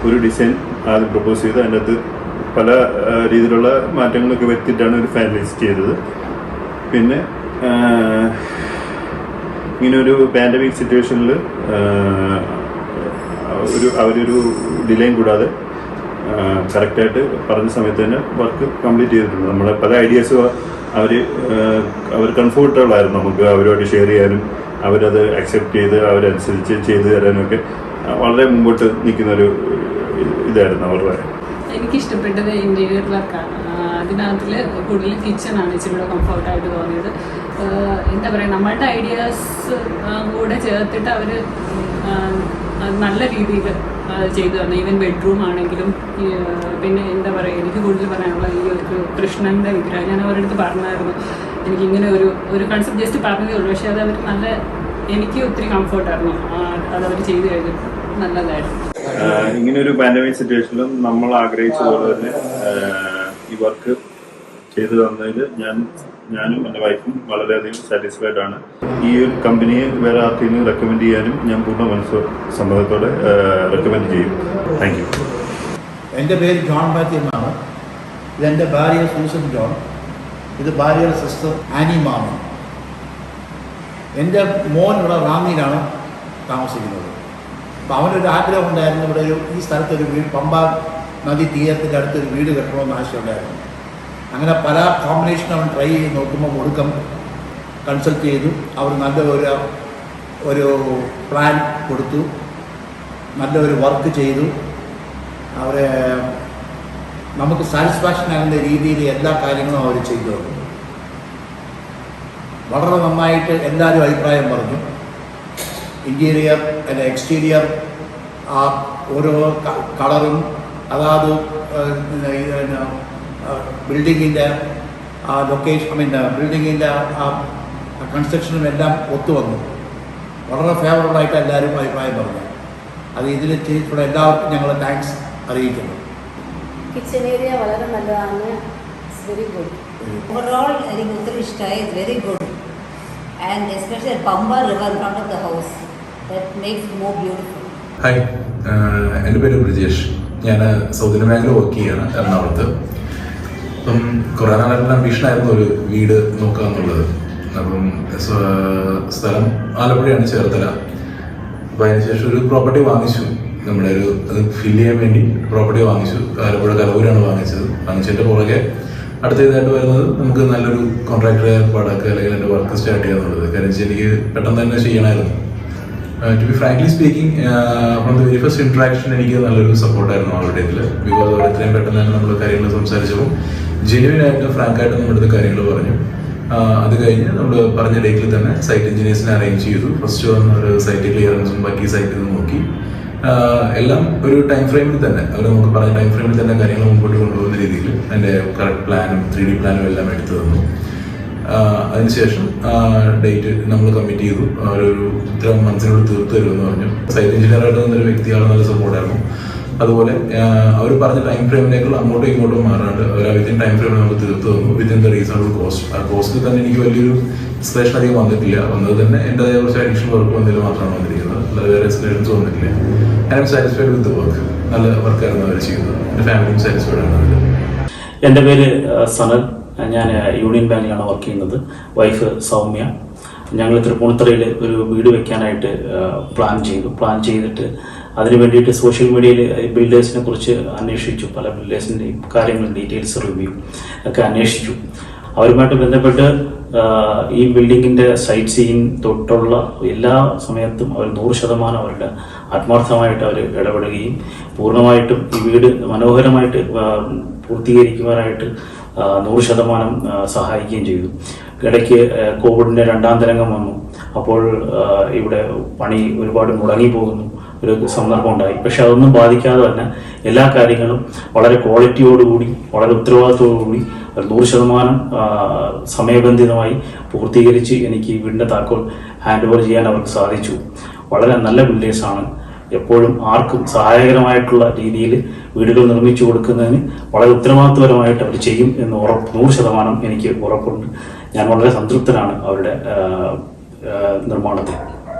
ഒരു ഡിസൈൻ ആദ്യം പ്രപ്പോസ് ചെയ്ത് അതിൻ്റെ അകത്ത് പല രീതിയിലുള്ള മാറ്റങ്ങളൊക്കെ വരുത്തിയിട്ടാണ് ഒരു ഫൈനലൈസ് ചെയ്തത്. പിന്നെ ഇങ്ങനൊരു പാൻഡമിക് സിറ്റുവേഷനിൽ അവരൊരു ഡിലേയും കൂടാതെ കറക്റ്റായിട്ട് പറഞ്ഞ സമയത്ത് തന്നെ വർക്ക് കംപ്ലീറ്റ് ചെയ്തിട്ടുണ്ട്. നമ്മളെ പല ഐഡിയാസും അവർ കംഫർട്ടബിൾ ആയിരുന്നു നമുക്ക് അവരുമായിട്ട് ഷെയർ ചെയ്യാനും അവരത് അക്സെപ്റ്റ് ചെയ്ത് അവരനുസരിച്ച് ചെയ്തു തരാനൊക്കെ വളരെ മുമ്പോട്ട് നിൽക്കുന്നൊരു ഇതായിരുന്നു അവരുടെ. എനിക്കിഷ്ടപ്പെട്ടത് ഇൻറ്റീരിയർ വർക്കാണ്. അതിനകത്തിൽ കൂടുതൽ കിച്ചണാണ് ഇച്ചിരി കൂടെ കംഫർട്ടായിട്ട് തോന്നിയത്. എന്താ പറയുക, നമ്മളുടെ ഐഡിയാസ് കൂടെ ചേർത്തിട്ട് അവർ നല്ല രീതിയിൽ ചെയ്തു തന്നു. ഈവൻ ബെഡ്റൂം ആണെങ്കിലും. പിന്നെ എന്താ പറയുക, എനിക്ക് കൂടുതൽ പറയാനുള്ള ഈ ഒരു കൃഷ്ണൻ്റെ വിഗ്രഹം ഞാൻ അവരുടെ അടുത്ത് പറഞ്ഞായിരുന്നു. എനിക്കിങ്ങനെ ഒരു കൺസെപ്റ്റ് ജസ്റ്റ് പറഞ്ഞതേ ഉള്ളൂ. പക്ഷേ അത് അവർ നല്ല, എനിക്ക് ഒത്തിരി കംഫർട്ടായിരുന്നു അതവർ ചെയ്തു കഴിഞ്ഞപ്പോൾ. നല്ലതായിരുന്നു. ഇങ്ങനെ ഒരു പാൻഡമിക് സിറ്റുവേഷനിലും നമ്മൾ ആഗ്രഹിച്ച പോലെ തന്നെ ഈ വർക്ക് ചെയ്തു തന്നതിൽ ഞാനും എൻ്റെ വൈഫും വളരെയധികം സാറ്റിസ്ഫൈഡ് ആണ്. ഈ ഒരു കമ്പനിയെ വേറെ ആർക്കെങ്കിലും റെക്കമെൻഡ് ചെയ്യാനും ഞാൻ പൂർണ്ണ സമ്മതത്തോടെ റെക്കമെൻഡ് ചെയ്യും. Thank you. എൻ്റെ പേര് ജോൺ മാത്യു എന്നാണ്. ഇതെൻ്റെ ഭാര്യ സൂസൻ ജോൺ. ഇത് ഭാര്യയുടെ സിസ്റ്റർ ആനി മാമൻ. എൻ്റെ മോൻ ഇവിടെ റാന്നിയിലാണ് താമസിക്കുന്നത്. അപ്പോൾ അവനൊരു ആഗ്രഹം ഉണ്ടായിരുന്നു, ഇവിടെ ഈ സ്ഥലത്തൊരു വീട്, പമ്പ നദി തീരത്തിൻ്റെ അടുത്തൊരു വീട് കെട്ടണമെന്ന് ആശയമുണ്ടായിരുന്നു. അങ്ങനെ പല കോമ്പിനേഷൻ അവൻ ട്രൈ ചെയ്ത് നോക്കുമ്പോൾ ഒടുക്കം കൺസൾട്ട് ചെയ്തു. അവർ നല്ല ഒരു പ്ലാൻ കൊടുത്തു, നല്ലൊരു വർക്ക് ചെയ്തു. അവരെ നമുക്ക് സാറ്റിസ്ഫാക്ഷൻ ആകുന്ന രീതിയിൽ എല്ലാ കാര്യങ്ങളും അവർ ചെയ്തു തന്നു. വളരെ നന്നായിട്ട് എല്ലാവരും അഭിപ്രായം പറഞ്ഞു. ഇൻറ്റീരിയർ അല്ല എക്സ്റ്റീരിയർ ആ ഓരോ കളറും അതാത് ബിൽഡിങ്ങിൻ്റെ ആ ലൊക്കേഷൻ ബിൽഡിങ്ങിൻ്റെ ആ കൺസ്ട്രക്ഷനും എല്ലാം ഒത്തുവന്നു. വളരെ ഫേവറബിളായിട്ട് എല്ലാവരും അഭിപ്രായം പറഞ്ഞു. അത് ഇതിൽ ചെയ്തിട്ടുള്ള എല്ലാവർക്കും ഞങ്ങൾ താങ്ക്സ് അറിയിക്കുന്നു. കിച്ചൺ ഏരിയ വളരെ നല്ലതാണ്. It's very good. ഓവറോൾ എനിക്ക് ഒത്തിരി ഇഷ്ടമായി. It's very good. And especially Pampa river in front of the house. That makes it more beautiful. Hi, എൻ്റെ പേര് ബ്രിജേഷ്. ഞാൻ സൗദി മേഖല വർക്ക് ചെയ്യാണ് എറണാകുളത്ത്. അപ്പം കുറേ നാളായിട്ടുള്ള അംബീഷനായിരുന്നു ഒരു വീട് നോക്കുക എന്നുള്ളത്. അപ്പം സ്ഥലം ആലപ്പുഴയാണ്, ചേർത്തല. അപ്പം അതിനുശേഷം ഒരു പ്രോപ്പർട്ടി വാങ്ങിച്ചു. നമ്മുടെ അത് ഫില്ല് ചെയ്യാൻ വേണ്ടി പ്രോപ്പർട്ടി വാങ്ങിച്ചു. ആലപ്പുഴ കലവൂരാണ് വാങ്ങിച്ചതിൻ്റെ പുറകെ അടുത്ത ഇതായിട്ട് വരുന്നത് നമുക്ക് നല്ലൊരു കോൺട്രാക്ടറെ ഏർപ്പാടാക്കുക അല്ലെങ്കിൽ എൻ്റെ വർക്ക് സ്റ്റാർട്ട് ചെയ്യുക എന്നുള്ളത്. കാര്യം വെച്ചാൽ എനിക്ക് പെട്ടെന്ന് തന്നെ ചെയ്യണമായിരുന്നു. To be frankly speaking, from the very first interaction എനിക്ക് നല്ലൊരു സപ്പോർട്ടായിരുന്നു അവരുടെ ഇതിൽ. ബിക്കോസ് അവർ ഇത്രയും പെട്ടെന്ന് തന്നെ നമ്മൾ കാര്യങ്ങൾ സംസാരിച്ചപ്പോൾ ജെന്യുവിനായിട്ട് ഫ്രാങ്കായിട്ട് നമ്മുടെ കാര്യങ്ങൾ പറഞ്ഞു. അത് കഴിഞ്ഞ് നമ്മൾ പറഞ്ഞ ഡേറ്റിൽ തന്നെ സൈറ്റ് എഞ്ചിനീയേഴ്സിനെ അറേഞ്ച് ചെയ്തു. ഫസ്റ്റ് വന്ന ഒരു സൈറ്റ് ക്ലിയറൻസും ബാക്കി സൈറ്റിൽ നിന്ന് നോക്കി എല്ലാം ഒരു ടൈം ഫ്രെയിമിൽ തന്നെ അവർ നമുക്ക് പറഞ്ഞ ടൈം ഫ്രെയിമിൽ തന്നെ കാര്യങ്ങൾ മുമ്പോട്ട് കൊണ്ടുപോകുന്ന രീതിയിൽ അതിൻ്റെ കറക്റ്റ് പ്ലാനും 3D പ്ലാനും എല്ലാം എടുത്തു തന്നു. അതിനുശേഷം ഡേറ്റ് നമ്മൾ കമ്മിറ്റ് ചെയ്തു. ഒരു ഇത്ര മന്ത്സിനോട് തീർത്ത് തരുമെന്ന് പറഞ്ഞു. സൈറ്റ് എഞ്ചിനീയറായിട്ട് വന്നൊരു വ്യക്തിയാണ്, നല്ല സപ്പോർട്ടായിരുന്നു. അതുപോലെ അവർ പറഞ്ഞ ടൈം ഫ്രെയിമിനേക്കാൾ അങ്ങോട്ടും ഇങ്ങോട്ടും മാറാണ്ട് അവർ വിത്തിൻ ടൈം ഫ്രെയിമിൽ നമുക്ക് തീർത്ത് തന്നു വിത്തിൻ ദ റീസണബിൾ കോസ്റ്റ്. ആ കോസ്റ്റിൽ തന്നെ എനിക്ക് വലിയൊരു എക്സ്പ്ലേഷൻ അധികം വന്നിട്ടില്ല. വന്നത് തന്നെ എൻ്റെതായ കുറച്ച് അഡീഷണൽ വർക്ക് വന്നതിൽ മാത്രമാണ് വന്നിരിക്കുന്നത്. അല്ലാതെ വേറെ എക്സ്പ്ലേഷൻസ് വന്നിട്ടില്ല. I am satisfied with work. നല്ല വർക്കായിരുന്നു അവർ ചെയ്യുന്നത്. എൻ്റെ ഫാമിലിയും സാറ്റിസ്ഫൈഡ് ആണ് അതിൽ. എൻ്റെ പേര് സനൽ. ഞാൻ യൂണിയൻ ബാങ്കിലാണ് വർക്ക് ചെയ്യുന്നത്. വൈഫ് സൗമ്യ. ഞങ്ങൾ തൃപ്പൂണിത്തുറയിൽ ഒരു വീട് വെക്കാനായിട്ട് പ്ലാൻ ചെയ്തിട്ട് അതിന് വേണ്ടിയിട്ട് സോഷ്യൽ മീഡിയയിൽ ബിൽഡേഴ്സിനെ കുറിച്ച് അന്വേഷിച്ചു. പല ബിൽഡേഴ്സിൻ്റെയും കാര്യങ്ങളും ഡീറ്റെയിൽസ് റിവ്യൂ ഒക്കെ അന്വേഷിച്ചു. അവരുമായിട്ട് ബന്ധപ്പെട്ട് ഈ ബിൽഡിങ്ങിൻ്റെ സൈറ്റ് സീയിങ് തൊട്ടുള്ള എല്ലാ സമയത്തും അവർ 100% അവരുടെ ആത്മാർത്ഥമായിട്ട് അവർ ഇടപെടുകയും പൂർണ്ണമായിട്ടും ഈ വീട് മനോഹരമായിട്ട് പൂർത്തീകരിക്കുവാനായിട്ട് 100% സഹായിക്കുകയും ചെയ്തു. ഇടയ്ക്ക് കോവിഡിൻ്റെ 2ാം തരംഗം വന്നു. അപ്പോൾ ഇവിടെ പണി ഒരുപാട് മുടങ്ങി പോകുന്നു. ഒരു സന്ദർഭം ഉണ്ടായി. പക്ഷെ അതൊന്നും ബാധിക്കാതെ തന്നെ എല്ലാ കാര്യങ്ങളും വളരെ ക്വാളിറ്റിയോടുകൂടി, വളരെ ഉത്തരവാദിത്വത്തോടുകൂടി 100% സമയബന്ധിതമായി പൂർത്തീകരിച്ച് എനിക്ക് ഈ വീടിൻ്റെ താക്കോൽ ഹാൻഡ് ഓവർ ചെയ്യാൻ അവർക്ക് സാധിച്ചു. വളരെ നല്ല ബിൽഡേഴ്സാണ്. എപ്പോഴും ആർക്കും സഹായകരമായിട്ടുള്ള രീതിയിൽ വീടുകൾ നിർമ്മിച്ചു കൊടുക്കുന്നതിന് വളരെ ഉത്തരവാദിത്വപരമായിട്ട് അവർ ചെയ്യും എന്ന് 100% എനിക്ക് ഉറപ്പുണ്ട്. ഞാൻ വളരെ സംതൃപ്തനാണ് അവരുടെ നിർമ്മാണത്തിൽ.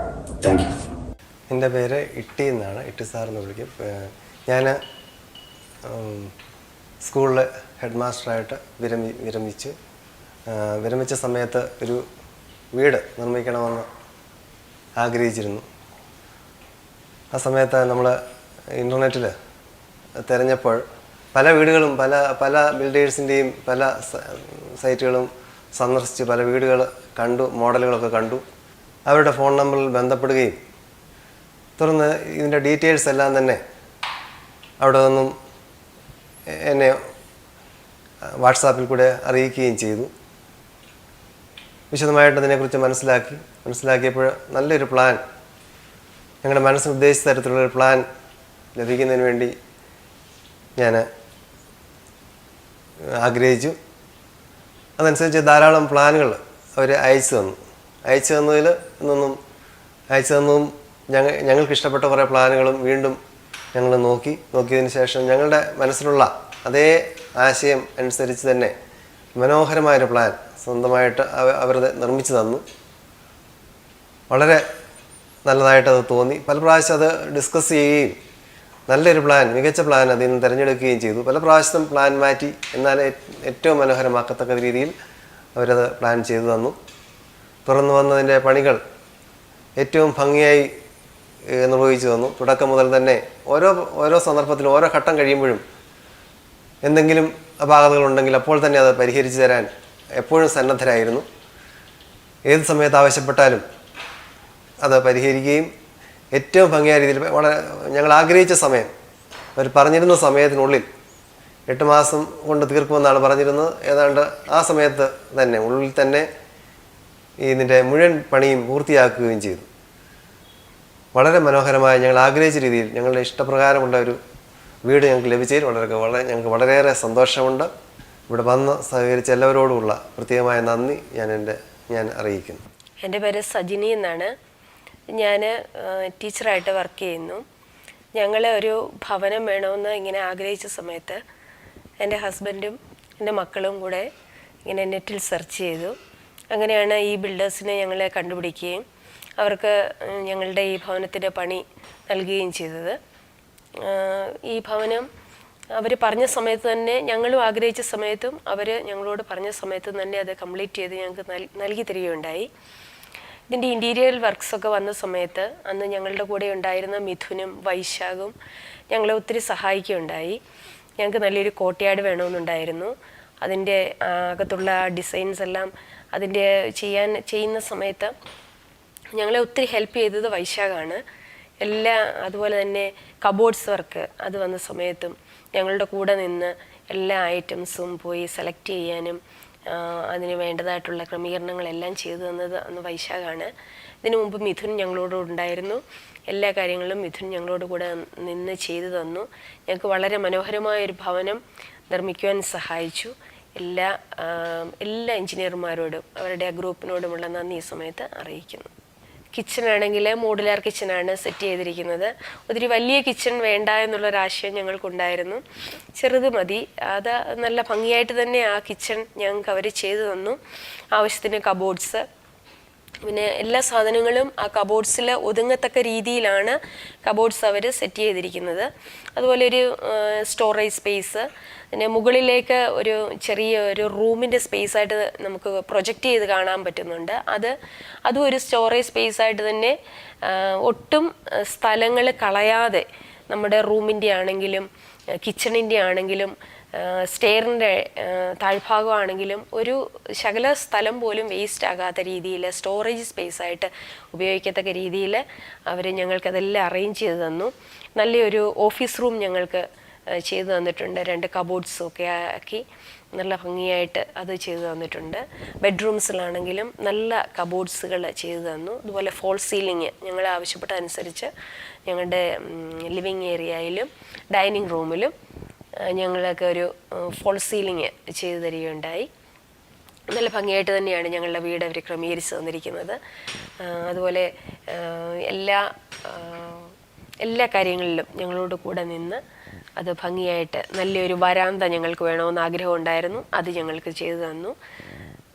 Thank you. എൻ്റെ പേര് ഇട്ടി എന്നാണ്. ഇട്ടി സാർ എന്ന് വിളിക്കും. ഞാൻ സ്കൂളിൽ ഹെഡ് മാസ്റ്ററായിട്ട് വിരമിച്ച സമയത്ത് ഒരു വീട് നിർമ്മിക്കണമെന്ന് ആഗ്രഹിച്ചിരുന്നു. ആ സമയത്ത് നമ്മൾ ഇൻ്റർനെറ്റിൽ തിരഞ്ഞപ്പോൾ പല വീടുകളും പല ബിൽഡേഴ്സിൻ്റെയും പല സൈറ്റുകളും സന്ദർശിച്ച് പല വീടുകൾ കണ്ടു, മോഡലുകളൊക്കെ കണ്ടു. അവരുടെ ഫോൺ നമ്പറിൽ ബന്ധപ്പെടുകയും തുടർന്ന് ഇതിൻ്റെ ഡീറ്റെയിൽസ് എല്ലാം തന്നെ അവിടെ നിന്നും എന്നെ വാട്സാപ്പിൽ കൂടെ അറിയിക്കുകയും ചെയ്തു. വിശദമായിട്ട് അതിനെക്കുറിച്ച് മനസ്സിലാക്കിയപ്പോൾ നല്ലൊരു പ്ലാൻ, ഞങ്ങളുടെ മനസ്സിന് ഉദ്ദേശിച്ച തരത്തിലുള്ളൊരു പ്ലാൻ ലഭിക്കുന്നതിന് വേണ്ടി ഞാൻ ആഗ്രഹിച്ചു. അതനുസരിച്ച് ധാരാളം പ്ലാനുകൾ അവർ അയച്ചു തന്നതും ഞങ്ങൾക്ക് ഇഷ്ടപ്പെട്ട കുറേ പ്ലാനുകളും വീണ്ടും ഞങ്ങൾ നോക്കിയതിന് ശേഷം ഞങ്ങളുടെ മനസ്സിലുള്ള അതേ ആശയം അനുസരിച്ച് തന്നെ മനോഹരമായൊരു പ്ലാൻ സ്വന്തമായിട്ട് അവർ നിർമ്മിച്ചു തന്നു. വളരെ നല്ലതായിട്ടത് തോന്നി. പല പ്രാവശ്യം അത് ഡിസ്കസ് ചെയ്യുകയും നല്ലൊരു പ്ലാൻ, മികച്ച പ്ലാൻ അതിൽ നിന്ന് തിരഞ്ഞെടുക്കുകയും ചെയ്തു. പല പ്രാവശ്യം പ്ലാൻ മാറ്റി, എന്നാൽ ഏറ്റവും മനോഹരമാക്കത്തക്ക രീതിയിൽ അവരത് പ്ലാൻ ചെയ്തു തന്നു. തുറന്നു വന്നതിൻ്റെ പണികൾ ഏറ്റവും ഭംഗിയായി നിർവഹിച്ചു തന്നു. തുടക്കം മുതൽ തന്നെ ഓരോ സന്ദർഭത്തിലും ഓരോ ഘട്ടം കഴിയുമ്പോഴും എന്തെങ്കിലും അപാകതകളുണ്ടെങ്കിൽ അപ്പോൾ തന്നെ അത് പരിഹരിച്ചു തരാൻ എപ്പോഴും സന്നദ്ധരായിരുന്നു. ഏത് സമയത്ത് ആവശ്യപ്പെട്ടാലും അത് പരിഹരിക്കുകയും ഏറ്റവും ഭംഗിയായ രീതിയിൽ വളരെ ഞങ്ങൾ ആഗ്രഹിച്ച സമയം, അവർ പറഞ്ഞിരുന്ന സമയത്തിനുള്ളിൽ 8 മാസം കൊണ്ട് തീർക്കുമെന്നാണ് പറഞ്ഞിരുന്നത്. ഏതാണ്ട് ആ സമയത്ത് തന്നെ ഉള്ളിൽ തന്നെ ഇതിൻ്റെ മുഴുവൻ പണിയും പൂർത്തിയാക്കുകയും ചെയ്തു. വളരെ മനോഹരമായ ഞങ്ങൾ ആഗ്രഹിച്ച രീതിയിൽ ഞങ്ങളുടെ ഇഷ്ടപ്രകാരമുള്ള ഒരു വീട് ഞങ്ങൾക്ക് ലഭിച്ചതിൽ ഞങ്ങൾക്ക് വളരെയേറെ സന്തോഷമുണ്ട്. ഇവിടെ വന്ന് സഹകരിച്ച എല്ലാവരോടുമുള്ള പ്രത്യേകമായ നന്ദി ഞാൻ അറിയിക്കുന്നു. എൻ്റെ പേര് സജിനി എന്നാണ്. ഞാൻ ടീച്ചറായിട്ട് വർക്ക് ചെയ്യുന്നു. ഞങ്ങൾ ഒരു ഭവനം വേണമെന്ന് ഇങ്ങനെ ആഗ്രഹിച്ച സമയത്ത് എൻ്റെ ഹസ്ബൻഡും എൻ്റെ മക്കളും കൂടെ ഇങ്ങനെ നെറ്റിൽ സെർച്ച് ചെയ്തു. അങ്ങനെയാണ് ഈ ബിൽഡേഴ്സിനെ ഞങ്ങൾ കണ്ടുപിടിക്കുകയും അവർക്ക് ഞങ്ങളുടെ ഈ ഭവനത്തിൻ്റെ പണി നൽകുകയും ചെയ്തത്. ഈ ഭവനം അവർ പറഞ്ഞ സമയത്ത് തന്നെ, ഞങ്ങളും ആഗ്രഹിച്ച സമയത്തും അവർ ഞങ്ങളോട് പറഞ്ഞ സമയത്തും തന്നെ അത് കംപ്ലീറ്റ് ചെയ്ത് ഞങ്ങൾക്ക് നൽകി തരികയുണ്ടായി. ഇതിൻ്റെ ഇൻറ്റീരിയർ വർക്ക്സൊക്കെ വന്ന സമയത്ത് അന്ന് ഞങ്ങളുടെ കൂടെ ഉണ്ടായിരുന്ന മിഥുനും വൈശാഖും ഞങ്ങളെ ഒത്തിരി സഹായിക്കുകയുണ്ടായി. ഞങ്ങൾക്ക് നല്ലൊരു കോർട്ട്യാർഡ് വേണമെന്നുണ്ടായിരുന്നു. അതിൻ്റെ അകത്തുള്ള ഡിസൈൻസ് എല്ലാം ചെയ്യുന്ന സമയത്ത് ഞങ്ങളെ ഒത്തിരി ഹെൽപ്പ് ചെയ്തത് വൈശാഖാണ്. അതുപോലെ തന്നെ കബോർഡ്സ് വർക്ക് അത് വന്ന സമയത്തും ഞങ്ങളുടെ കൂടെ നിന്ന് എല്ലാ ഐറ്റംസും പോയി സെലക്ട് ചെയ്യാനും അതിന് വേണ്ടതായിട്ടുള്ള ക്രമീകരണങ്ങളെല്ലാം ചെയ്തു തന്നത് അന്ന് വൈശാഖാണ്. ഇതിനു മുമ്പ് മിഥുൻ ഞങ്ങളോട് ഉണ്ടായിരുന്നു. എല്ലാ കാര്യങ്ങളും മിഥുൻ ഞങ്ങളോട് കൂടെ നിന്ന് ചെയ്തു തന്നു. ഞങ്ങൾക്ക് വളരെ മനോഹരമായൊരു ഭവനം നിർമ്മിക്കുവാൻ സഹായിച്ചു. എല്ലാ എഞ്ചിനീയർമാരോടും അവരുടെ ഗ്രൂപ്പിനോടുമുള്ള നന്ദി ഈ സമയത്ത് അറിയിക്കുന്നു. കിച്ചണാണെങ്കിൽ മോഡുലാർ കിച്ചണാണ് സെറ്റ് ചെയ്തിരിക്കുന്നത്. ഒത്തിരി വലിയ കിച്ചൺ വേണ്ട എന്നുള്ളൊരാശയം ഞങ്ങൾക്കുണ്ടായിരുന്നു. ചെറുത് മതി. അത് നല്ല ഭംഗിയായിട്ട് തന്നെ ആ കിച്ചൺ ഞങ്ങൾക്ക് അവർ ചെയ്തു തന്നു. ആവശ്യത്തിന് കബോർഡ്സ്, പിന്നെ എല്ലാ സാധനങ്ങളും ആ കബോർഡ്സിൽ ഒതുങ്ങത്തക്ക രീതിയിലാണ് കബോർഡ്സ് അവർ സെറ്റ് ചെയ്തിരിക്കുന്നത്. അതുപോലെ ഒരു സ്റ്റോറേജ് സ്പേസ്, പിന്നെ മുകളിലേക്ക് ഒരു ചെറിയ റൂമിൻ്റെ സ്പേസായിട്ട് നമുക്ക് പ്രൊജക്റ്റ് ചെയ്ത് കാണാൻ പറ്റുന്നുണ്ട്. അതും ഒരു സ്റ്റോറേജ് സ്പേസായിട്ട് തന്നെ ഒട്ടും സ്ഥലങ്ങൾ കളയാതെ നമ്മുടെ റൂമിൻ്റെ ആണെങ്കിലും കിച്ചണിൻ്റെ ആണെങ്കിലും സ്റ്റെയറിൻ്റെ താഴ്ഭാഗമാണെങ്കിലും ഒരു ശകല സ്ഥലം പോലും വേസ്റ്റ് ആകാത്ത രീതിയിൽ സ്റ്റോറേജ് സ്പേസായിട്ട് ഉപയോഗിക്കത്തക്ക രീതിയിൽ അവർ ഞങ്ങൾക്കതെല്ലാം അറേഞ്ച് ചെയ്ത് തന്നു. നല്ലൊരു ഓഫീസ് റൂം ഞങ്ങൾക്ക് ചെയ്തു തന്നിട്ടുണ്ട്. 2 കബോർഡ്സും ഒക്കെ ആക്കി നല്ല ഭംഗിയായിട്ട് അത് ചെയ്തു തന്നിട്ടുണ്ട്. ബെഡ്റൂംസിലാണെങ്കിലും നല്ല കബോർഡ്സുകൾ ചെയ്തു തന്നു. അതുപോലെ ഫോൾ സീലിംഗ് ഞങ്ങൾ ആവശ്യപ്പെട്ടതനുസരിച്ച് ഞങ്ങളുടെ ലിവിങ് ഏരിയയിലും ഡൈനിങ് റൂമിലും ഞങ്ങൾക്ക് ഒരു ഫോൾ സീലിംഗ് ചെയ്തു തരികയുണ്ടായി. നല്ല ഭംഗിയായിട്ട് തന്നെയാണ് ഞങ്ങളുടെ വീട് അവർ ക്രമീകരിച്ച് തന്നിരിക്കുന്നത്. അതുപോലെ എല്ലാ കാര്യങ്ങളിലും ഞങ്ങളോട് കൂടെ നിന്ന് അത് ഭംഗിയായിട്ട് നല്ലൊരു വരാന്ത ഞങ്ങൾക്ക് വേണമെന്ന് ആഗ്രഹം ഉണ്ടായിരുന്നു. അത് ഞങ്ങൾക്ക് ചെയ്തു തന്നു.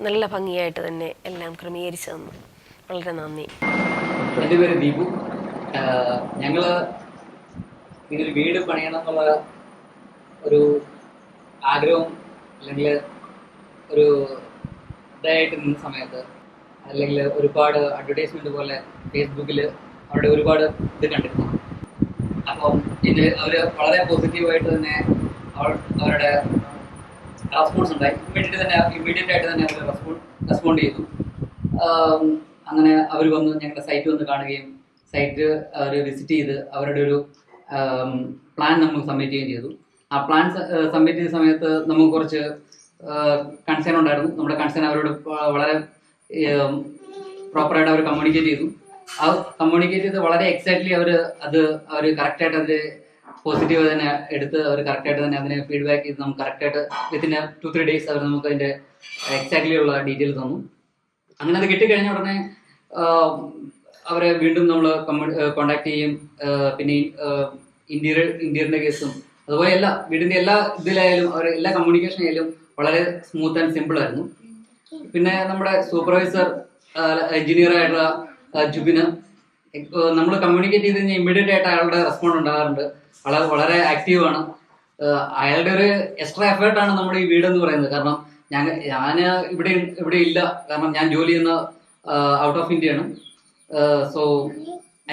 നല്ല ഭംഗിയായിട്ട് തന്നെ എല്ലാം ക്രമീകരിച്ച് തന്നു. വളരെ നന്ദി. എൻ്റെ പേര് ദീപു. ഞങ്ങൾ ഇതൊരു വീട് പണിയണം എന്നുള്ള ഒരു ആഗ്രഹം അല്ലെങ്കിൽ ഒരു ഇതായിട്ട് നിന്ന സമയത്ത്, അല്ലെങ്കിൽ ഒരുപാട് അഡ്വർടൈസ്മെന്റ് പോലെ ഫേസ്ബുക്കിൽ അവരുടെ ഒരുപാട് ഇത് കണ്ടിരുന്നു. അപ്പം ഇത് അവർ വളരെ പോസിറ്റീവായിട്ട് തന്നെ അവരുടെ റെസ്പോൺസ് ഉണ്ടായി. ഇമ്മീഡിയറ്റ് ആയിട്ട് തന്നെ അവർ റെസ്പോണ്ട് ചെയ്തു. അങ്ങനെ അവർ വന്ന് ഞങ്ങളുടെ സൈറ്റ് വന്ന് കാണുകയും സൈറ്റ് അവർ വിസിറ്റ് ചെയ്ത് അവരുടെ ഒരു പ്ലാൻ നമുക്ക് സബ്മിറ്റ് ചെയ്യുകയും ചെയ്തു. ആ പ്ലാൻ സബ്മിറ്റ് ചെയ്ത സമയത്ത് നമുക്ക് കുറച്ച് കൺസേൺ ഉണ്ടായിരുന്നു. നമ്മുടെ കൺസേൺ അവരോട് വളരെ പ്രോപ്പറായിട്ട് അവർ കമ്മ്യൂണിക്കേറ്റ് ചെയ്തു. ആ കമ്മ്യൂണിക്കേറ്റ് ചെയ്ത് വളരെ എക്സാക്ട്ലി അവർ കറക്റ്റായിട്ട് അതിൽ പോസിറ്റീവ് തന്നെ എടുത്ത് അവർ കറക്റ്റായിട്ട് തന്നെ അതിനെ ഫീഡ്ബാക്ക് ചെയ്ത് നമുക്ക് കറക്റ്റായിട്ട് വിത്തിൻ 2-3 ഡേയ്സ് അവർ നമുക്ക് അതിൻ്റെ എക്സാക്ട്ലി ഉള്ള ഡീറ്റെയിൽസ് തന്നു. അങ്ങനെ അത് കിട്ടിക്കഴിഞ്ഞ ഉടനെ അവരെ വീണ്ടും നമ്മൾ കോണ്ടാക്ട് ചെയ്യും. പിന്നെ ഇന്റീരിയറിന്റെ കേസും അതുപോലെ വീടിന്റെ എല്ലാ ഇതിലായാലും അവർ എല്ലാ കമ്മ്യൂണിക്കേഷൻ ആയാലും വളരെ സ്മൂത്ത് ആൻഡ് സിമ്പിൾ ആയിരുന്നു. പിന്നെ നമ്മുടെ സൂപ്പർവൈസർ എഞ്ചിനീയർ ആയിട്ടുള്ള ജുബിന് നമ്മൾ കമ്മ്യൂണിക്കേറ്റ് ചെയ്ത് കഴിഞ്ഞാൽ ഇമ്മീഡിയറ്റ് ആയിട്ട് അയാളുടെ റെസ്പോണ്ട് ഉണ്ടാകാറുണ്ട്. വളരെ ആക്റ്റീവാണ്. അയാളുടെ ഒരു എക്സ്ട്രാ എഫേർട്ടാണ് നമ്മുടെ ഈ വീടെന്ന് പറയുന്നത്. കാരണം ഞാൻ ഇവിടെ ഇല്ല. കാരണം ഞാൻ ജോലി ചെയ്യുന്ന ഔട്ട് ഓഫ് ഇന്ത്യ ആണ്. സോ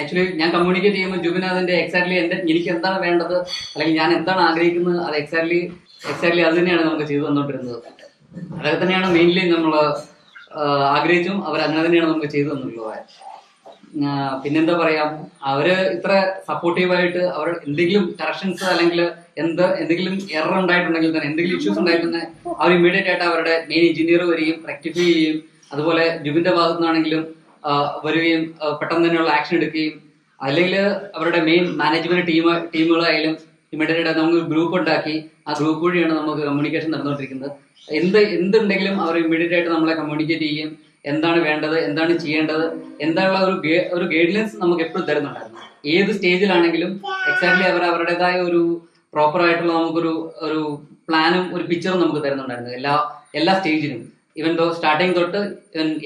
ആക്ച്വലി ഞാൻ കമ്മ്യൂണിക്കേറ്റ് ചെയ്യുമ്പോൾ ജുബിന് അതിന്റെ എക്സാക്ട്ലി എനിക്ക് എന്താണ് വേണ്ടത് അല്ലെങ്കിൽ ഞാൻ എന്താണ് ആഗ്രഹിക്കുന്നത് അത് എക്സാക്ട്ലി അത് തന്നെയാണ് നമുക്ക് ചെയ്തു തന്നോണ്ടിരുന്നത്. അതൊക്കെ തന്നെയാണ് മെയിൻലി നമ്മൾ ആഗ്രഹിച്ചും അവർ അങ്ങനെ തന്നെയാണ് നമുക്ക് ചെയ്തു തന്നുള്ളത്. പിന്നെന്താ പറയാ, അവര് ഇത്ര സപ്പോർട്ടീവായിട്ട് അവർ എന്തെങ്കിലും കറക്ഷൻസ് അല്ലെങ്കിൽ എന്തെങ്കിലും എറർ ഉണ്ടായിട്ടുണ്ടെങ്കിൽ തന്നെ എന്തെങ്കിലും ഇഷ്യൂസ് ഉണ്ടായിട്ടുണ്ടെങ്കിൽ അവർ ഇമ്മീഡിയറ്റ് ആയിട്ട് അവരുടെ മെയിൻ എഞ്ചിനീയർ വരികയും റെക്ടിഫൈ ചെയ്യുകയും അതുപോലെ ജുബിന്റെ ഭാഗത്തു നിന്നാണെങ്കിലും വരികയും പെട്ടെന്ന് തന്നെയുള്ള ആക്ഷൻ എടുക്കുകയും അല്ലെങ്കിൽ അവരുടെ മെയിൻ മാനേജ്മെന്റ് ടീമുകളായാലും ഇമ്മീഡിയറ്റ് ആയിട്ട് നമുക്ക് ഗ്രൂപ്പ് ഉണ്ടാക്കി ആ ഗ്രൂപ്പ് വഴിയാണ് നമുക്ക് കമ്മ്യൂണിക്കേഷൻ നടന്നുകൊണ്ടിരിക്കുന്നത്. എന്തുണ്ടെങ്കിലും അവർ ഇമ്മീഡിയറ്റ് ആയിട്ട് നമ്മളെ കമ്മ്യൂണിക്കേറ്റ് ചെയ്യും. എന്താണ് വേണ്ടത്, എന്താണ് ചെയ്യേണ്ടത്, എന്താണുള്ള ഒരു ഗൈഡ്ലൈൻസ് നമുക്ക് എപ്പോഴും തരുന്നുണ്ടായിരുന്നു. ഏത് സ്റ്റേജിലാണെങ്കിലും എക്സാക്ട്ലി അവർ അവരുടേതായ ഒരു പ്രോപ്പർ ആയിട്ടുള്ള നമുക്കൊരു പ്ലാനും ഒരു പിക്ചറും നമുക്ക് തരുന്നുണ്ടായിരുന്നു എല്ലാ സ്റ്റേജിലും. ഈവൻ ദോ സ്റ്റാർട്ടിങ് തൊട്ട്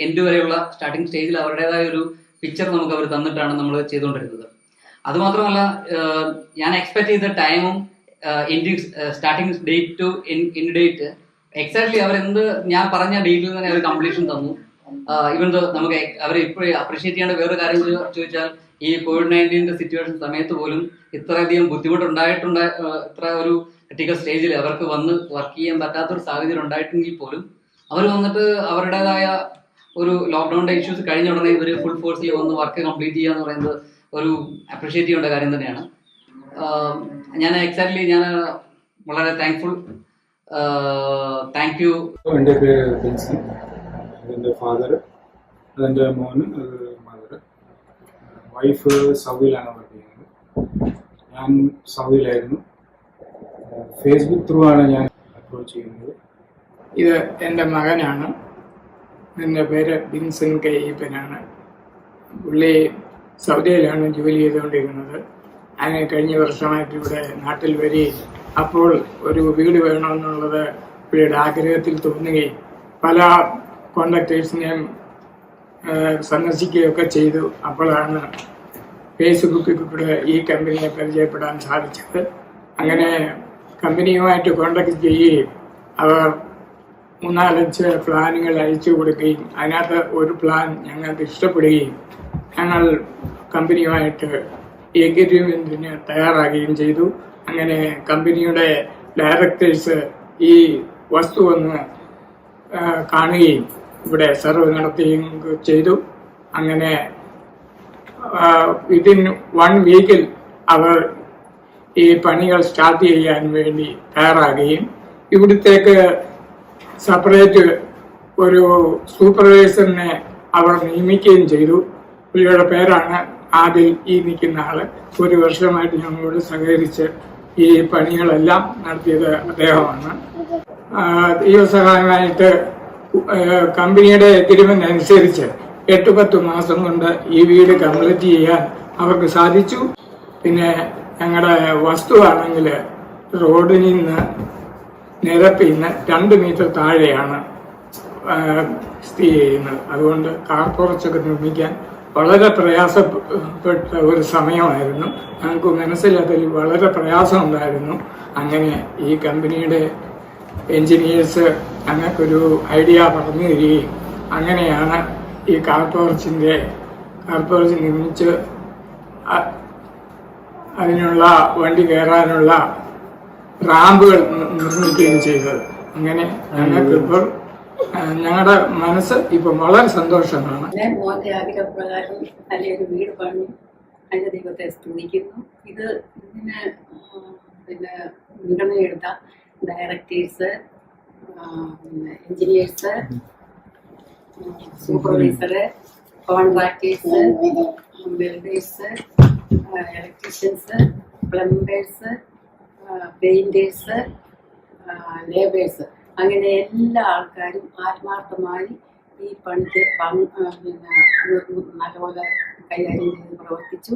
എൻഡ് വരെയുള്ള സ്റ്റാർട്ടിങ് സ്റ്റേജിൽ അവരുടേതായ ഒരു പിക്ചർ നമുക്ക് അവർ തന്നിട്ടാണ് നമ്മൾ ചെയ്തുകൊണ്ടിരുന്നത്. അതുമാത്രമല്ല, ഞാൻ എക്സ്പെക്ട് ചെയ്ത ടൈമും starting date to end date exactly ഞാൻ പറഞ്ഞ ഡേറ്റിൽ തന്നെ അവർ കംപ്ലീഷൻ തന്നു. ഈവൻ ദോ നമുക്ക് അവരെ ഇപ്പോഴും അപ്രീഷിയേറ്റ് ചെയ്യേണ്ട വേറൊരു കാര്യം ചോദിച്ചാൽ ഈ COVID-19 സിറ്റുവേഷൻ സമയത്ത് പോലും ഇത്രയധികം ഇത്ര ഒരു ക്രിട്ടിക്കൽ സ്റ്റേജിൽ അവർക്ക് വന്ന് വർക്ക് ചെയ്യാൻ പറ്റാത്തൊരു സാഹചര്യം ഉണ്ടായിട്ടെങ്കിൽ പോലും അവർ വന്നിട്ട് അവരുടേതായ ഒരു ലോക്ക്ഡൌണിന്റെ ഇഷ്യൂസ് കഴിഞ്ഞ ഉടനെ ഇവർ ഫുൾ ഫോഴ്സിൽ വന്ന് വർക്ക് കംപ്ലീറ്റ് ചെയ്യുക എന്ന് പറയുന്നത് ഒരു അപ്രീഷിയേറ്റ് ചെയ്യേണ്ട കാര്യം തന്നെയാണ്. ഞാൻ വളരെ താങ്ക്ഫുൾ. Thank you. എൻ്റെ പേര് ബെൻസൺ. എൻ്റെ ഫാദർ, അതെൻ്റെ മോന്, മദർ. വൈഫ് സൗദിയിലാണ് വർക്ക് ചെയ്യുന്നത്. ഞാൻ സൗദിയിലായിരുന്നു. ഫേസ്ബുക്ക് ത്രൂ ആണ് ഞാൻ അപ്രോച്ച് ചെയ്യുന്നത്. ഇത് എൻ്റെ മകനാണ്. എൻ്റെ പേര് ബിൻസൺ കെ ഈപ്പനാണ്. പുള്ളി സൗദിയിലാണ് ജോലി ചെയ്തുകൊണ്ടിരിക്കുന്നത്. അങ്ങനെ കഴിഞ്ഞ വർഷമായിട്ട് ഇവിടെ നാട്ടിൽ വരികയും അപ്പോൾ ഒരു വീട് വേണമെന്നുള്ളത് പുള്ളിയുടെ ആഗ്രഹത്തിൽ തോന്നുകയും പല കോൺട്രാക്ടേഴ്സിനെയും സന്ദർശിക്കുകയൊക്കെ ചെയ്തു. അപ്പോഴാണ് ഫേസ്ബുക്കിൽ കൂടെ ഈ കമ്പനിയെ പരിചയപ്പെടാൻ സാധിച്ചത്. അങ്ങനെ കമ്പനിയുമായിട്ട് കോൺടാക്ട് ചെയ്യുകയും അവർ 3-4 പ്ലാനുകൾ അയച്ചു കൊടുക്കുകയും അതിനകത്ത് ഒരു പ്ലാൻ ഞങ്ങൾക്ക് ഇഷ്ടപ്പെടുകയും ഞങ്ങൾ കമ്പനിയുമായിട്ട് എഗ്രിമെന്റിന് തയ്യാറാകുകയും ചെയ്തു. അങ്ങനെ കമ്പനിയുടെ ഡയറക്ടേഴ്സ് ഈ വസ്തു ഒന്ന് കാണുകയും ഇവിടെ സർവേ നടത്തുകയും ചെയ്തു. അങ്ങനെ വിത്തിൻ 1 വീക്കിൽ അവർ ഈ പണികൾ സ്റ്റാർട്ട് ചെയ്യാൻ വേണ്ടി തയ്യാറാകുകയും ഇവിടത്തേക്ക് സെപ്പറേറ്റ് ഒരു സൂപ്പർവൈസറിനെ അവർ നിയമിക്കുകയും ചെയ്തു. പുള്ളിയുടെ പേരാണ് ആദിൽ. ഈ നിൽക്കുന്ന ആള് 1 വർഷമായിട്ട് ഞങ്ങളോട് സഹകരിച്ച് ഈ പണികളെല്ലാം നടത്തിയത് അദ്ദേഹമാണ്. ദൈവസഹായമായിട്ട് കമ്പനിയുടെ എഗ്രിമെന്റ് അനുസരിച്ച് 8-10 മാസം കൊണ്ട് ഈ വീട് കംപ്ലീറ്റ് ചെയ്യാൻ അവർക്ക് സാധിച്ചു. പിന്നെ ഞങ്ങളുടെ വസ്തുവാണെങ്കിൽ റോഡിൽ നിന്ന് നിരപ്പിൽ നിന്ന് 2 മീറ്റർ താഴെയാണ് സ്ഥിതി ചെയ്യുന്നത്. അതുകൊണ്ട് കാർ പോർച്ചൊക്കെ നിർമ്മിക്കാൻ വളരെ പ്രയാസപ്പെട്ട ഒരു സമയമായിരുന്നു. ഞങ്ങൾക്ക് മനസ്സിലതിൽ വളരെ പ്രയാസമുണ്ടായിരുന്നു. അങ്ങനെ ഈ കമ്പനിയുടെ എൻജിനീയേഴ്സ് ഞങ്ങൾക്കൊരു ഐഡിയ പറഞ്ഞു തരികയും അങ്ങനെയാണ് ഈ കാർ പോർച്ച് നിർമ്മിച്ച് അതിനുള്ള വണ്ടി കയറാനുള്ള റാമ്പുകൾ നിർമ്മിക്കുകയും ചെയ്തത്. അങ്ങനെ ഞങ്ങൾക്കിപ്പോൾ ഞങ്ങളുടെ മനസ്സ് ഇപ്പം വളരെ സന്തോഷമാണ്. മോന്റെ ആഗ്രഹപ്രകാരം നല്ലൊരു വീട് പണി അതിന്റെ ദൈവത്തെ സ്തുതിക്കുന്നു. ഇതിന് പിന്നെ മുൻഗണനയെടുത്ത directors, engineers, supervisor, contractors, welders, electricians, plumbers, painters, labours, അങ്ങനെ എല്ലാ ആൾക്കാരും ആത്മാർത്ഥമായി ഈ പണിക്ക് നല്ലപോലെ കൈകാര്യം ചെയ്ത് പ്രവർത്തിച്ചു.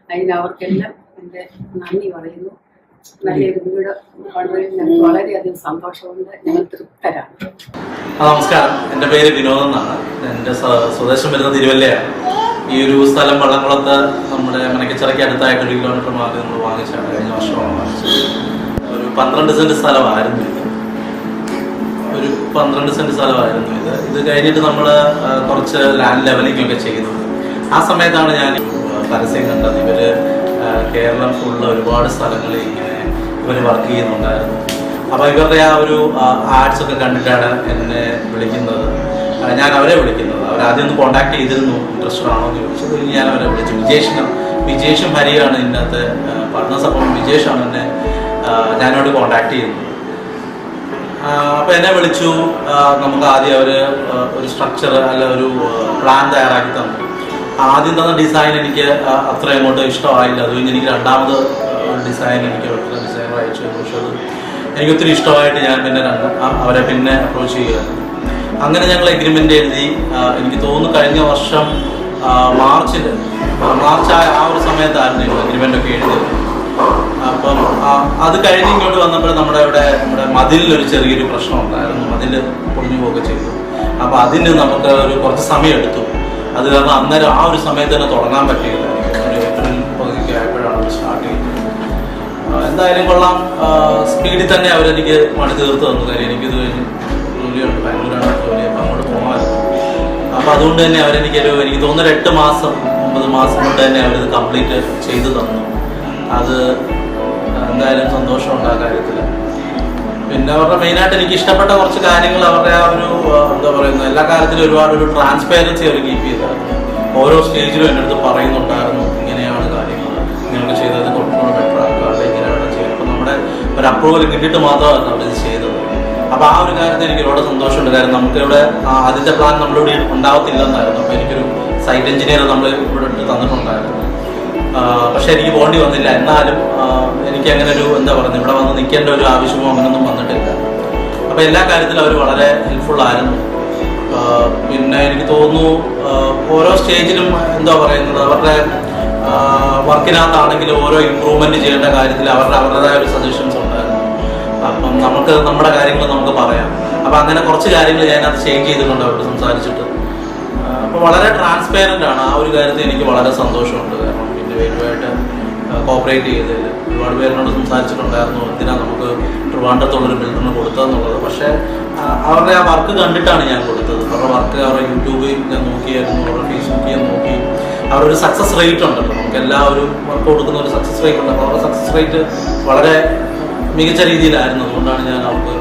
അതിന് അവർക്കെല്ലാം എൻ്റെ നന്ദി പറയുന്നു. നല്ലൊരു വീട് പണിയിൽ ഞങ്ങൾക്ക് വളരെയധികം സന്തോഷമുണ്ട്. ഞങ്ങൾ തൃപ്തരാണ്. നമസ്കാരം, എൻ്റെ പേര് വിനോദ് എന്നാണ്. എൻ്റെ സ്വദേശം വരുന്നത് തിരുവല്ലയാണ്. ഈ ഒരു സ്ഥലം വള്ളംകുളത്ത് നമ്മുടെ മനക്കച്ചിറയ്ക്ക് അടുത്തായിട്ട് 1 കിലോമീറ്റർ മാറി നമ്മൾ വാങ്ങിച്ചാണ്. കഴിഞ്ഞ വർഷമാണ് വാങ്ങിച്ചത്. ഒരു 12 സെന്റ് സ്ഥലമായിരുന്നു ഇത്. ഒരു 12 സെന്റ് സ്ഥലമായിരുന്നു ഇത്. ഇത് കഴിഞ്ഞിട്ട് നമ്മൾ കുറച്ച് ലാൻഡ് ലെവലിംഗ് ഒക്കെ ചെയ്തു. ആ സമയത്താണ് ഞാൻ പരസ്യം കണ്ടത്. ഇവർ കേരളം ഫുള്ള് ഒരുപാട് സ്ഥലങ്ങളിൽ ഇങ്ങനെ ഇവർ വർക്ക് ചെയ്യുന്നുണ്ടായിരുന്നു. അപ്പോൾ ഇവരുടെ ആ ഒരു ആഡ്സ് ഒക്കെ കണ്ടിട്ടാണ് എന്നെ വിളിക്കുന്നത്. ഞാൻ അവരെ വിളിക്കുന്നത്. അവരാദ്യം ഒന്ന് കോൺടാക്ട് ചെയ്തിരുന്നു, ഇൻട്രസ്റ്റഡ് ആണോ എന്ന് ചോദിച്ചത്. ഞാൻ അവരെ വിളിച്ചു. വിജേഷും ഹരിയാണ് ഇതിനകത്ത് പാർട്ട്നേഴ്സ്. അപ്പം വിജേഷാണ് എന്നെ ഞാനോട് കോൺടാക്ട് ചെയ്യുന്നത്. അപ്പോൾ എന്നെ വിളിച്ചു. നമുക്ക് ആദ്യം അവർ ഒരു സ്ട്രക്ചർ അല്ല ഒരു പ്ലാൻ തയ്യാറാക്കി തന്നു. ആദ്യം തന്ന ഡിസൈൻ എനിക്ക് അത്ര അങ്ങോട്ട് ഇഷ്ടമായില്ല. അത് കഴിഞ്ഞ് എനിക്ക് രണ്ടാമത് ഒരു ഡിസൈൻ എനിക്ക് ഡിസൈനർ അയച്ചു. പക്ഷെ അത് എനിക്ക് ഒത്തിരി ഇഷ്ടമായിട്ട് ഞാൻ പിന്നെ അവരെ പിന്നെ അപ്രോച്ച് ചെയ്യുകയായിരുന്നു. അങ്ങനെ ഞങ്ങൾ എഗ്രിമെൻ്റ് എഴുതി. എനിക്ക് തോന്നുന്നു കഴിഞ്ഞ വർഷം മാർച്ച് ആ ഒരു സമയത്തായിരുന്നു ഞങ്ങൾ എഗ്രിമെൻ്റൊക്കെ എഴുതിയത്. അപ്പം അത് കഴിഞ്ഞ് ഇങ്ങോട്ട് വന്നപ്പോൾ നമ്മുടെ മതിലിലൊരു ചെറിയൊരു പ്രശ്നം ഉണ്ടായിരുന്നു. മതിൽ പൊളിഞ്ഞു പോവുകയൊക്കെ ചെയ്തു. അപ്പോൾ അതിന് നമുക്ക് ഒരു കുറച്ച് സമയം എടുത്തു. അത് കാരണം അന്നേരം ആ ഒരു സമയത്ത് തന്നെ തുടങ്ങാൻ പറ്റിയില്ല. ഒരു ഏപ്രിൽ പകുതിയൊക്കെ ആയപ്പോഴാണ് അവർ സ്റ്റാർട്ട് ചെയ്തത്. എന്തായാലും കൊള്ളാം. സ്പീഡിൽ തന്നെ അവരെനിക്ക് പണി തീർത്ത് തന്നു. കാര്യം എനിക്കിത് കഴിഞ്ഞ് ജോലിയുണ്ട്, ബാംഗ്ലൂരാണ് ജോലി. അപ്പം അങ്ങോട്ട് പോകാമായിരുന്നു. അപ്പോൾ അതുകൊണ്ട് തന്നെ എനിക്ക് തോന്നുന്നു 8 മാസം 9 മാസം കൊണ്ട് തന്നെ അവരിത് കംപ്ലീറ്റ് ചെയ്തു തന്നു. അത് എന്തായാലും സന്തോഷമുണ്ട് ആ കാര്യത്തിൽ. പിന്നെ അവരുടെ മെയിനായിട്ട് എനിക്ക് ഇഷ്ടപ്പെട്ട കുറച്ച് കാര്യങ്ങൾ അവരുടെ ആ ഒരു എന്താ പറയുന്നത്, എല്ലാ കാര്യത്തിലും ഒരുപാട് ഒരു ട്രാൻസ്പെറൻസി അവർ കീപ്പ് ചെയ്തായിരുന്നു. ഓരോ സ്റ്റേജിലും എൻ്റെ അടുത്ത് പറയുന്നുണ്ടായിരുന്നു, ഇങ്ങനെയാണ് കാര്യങ്ങൾ, നിങ്ങൾക്ക് ചെയ്തത് കുറച്ചുകൂടെ ബെറ്റർ ആക്കുക, അല്ലെങ്കിൽ ഇങ്ങനെ വേണം ചെയ്യാൻ. അപ്പം നമ്മുടെ ഒരു അപ്രൂവൽ കിട്ടിയിട്ട് മാത്രമാണ് അവരിത് ചെയ്തത്. അപ്പോൾ ആ ഒരു കാര്യത്തിൽ എനിക്ക് ഒരുപാട് സന്തോഷമുണ്ട്. കാര്യം നമുക്കിവിടെ ആദ്യത്തെ പ്ലാൻ നമ്മളിവിടെ ഉണ്ടാവത്തില്ലെന്നായിരുന്നു. അപ്പോൾ എനിക്കൊരു സൈറ്റ് എഞ്ചിനീയർ നമ്മൾ ഇവിടെ ഇട്ട് തന്നിട്ടുണ്ടായിരുന്നു. പക്ഷെ എനിക്ക് പോകേണ്ടി വന്നില്ല. എന്നാലും എനിക്ക് അങ്ങനെ ഒരു എന്താ പറയുന്നത്, ഇവിടെ വന്ന് നിൽക്കേണ്ട ഒരു ആവശ്യമോ അങ്ങനെയൊന്നും വന്നിട്ടില്ല. അപ്പോൾ എല്ലാ കാര്യത്തിലും അവർ വളരെ ഹെൽപ്ഫുൾ ആയിരുന്നു. പിന്നെ എനിക്ക് തോന്നുന്നു ഓരോ സ്റ്റേജിലും എന്താ പറയുന്നത്, അവരുടെ വർക്കിനകത്താണെങ്കിലും ഓരോ ഇമ്പ്രൂവ്മെൻറ്റ് ചെയ്യേണ്ട കാര്യത്തിൽ അവരുടേതായ ഒരു സജഷൻസ് ഉണ്ടായിരുന്നു. അപ്പം നമുക്ക് നമ്മുടെ കാര്യങ്ങൾ നമുക്ക് പറയാം. അപ്പം അങ്ങനെ കുറച്ച് കാര്യങ്ങൾ ഞാനത് ചേഞ്ച് ചെയ്തിട്ടുണ്ട് അവരോട് സംസാരിച്ചിട്ട്. അപ്പോൾ വളരെ ട്രാൻസ്പെറൻ്റ് ആണ്. ആ ഒരു കാര്യത്തിൽ എനിക്ക് വളരെ സന്തോഷമുണ്ട്. കാരണം പിന്നെ വീണ്ടുമായിട്ട് കോപ്പറേറ്റ് ചെയ്തതിൽ ഒരുപാട് പേരിനോട് സംസാരിച്ചിട്ടുണ്ടായിരുന്നു, എന്തിനാണ് നമുക്ക് ട്രിവാൻഡ്രത്തുള്ളൊരു ബിൽഡറിന് കൊടുത്തതെന്നുള്ളത്. പക്ഷേ അവരുടെ ആ വർക്ക് കണ്ടിട്ടാണ് ഞാൻ കൊടുത്തത്. അവരുടെ വർക്ക് അവരുടെ യൂട്യൂബിൽ ഞാൻ നോക്കിയായിരുന്നു, അവരുടെ ഫേസ്ബുക്കിൽ ഞാൻ നോക്കി. അവരൊരു സക്സസ് റേറ്റ് ഉണ്ടല്ലോ, നമുക്ക് എല്ലാവരും വർക്ക് കൊടുക്കുന്ന ഒരു സക്സസ് റേറ്റ് ഉണ്ട്. അപ്പോൾ അവരുടെ സക്സസ് റേറ്റ് വളരെ മികച്ച രീതിയിലായിരുന്നു. അതുകൊണ്ടാണ് ഞാൻ അവർക്ക്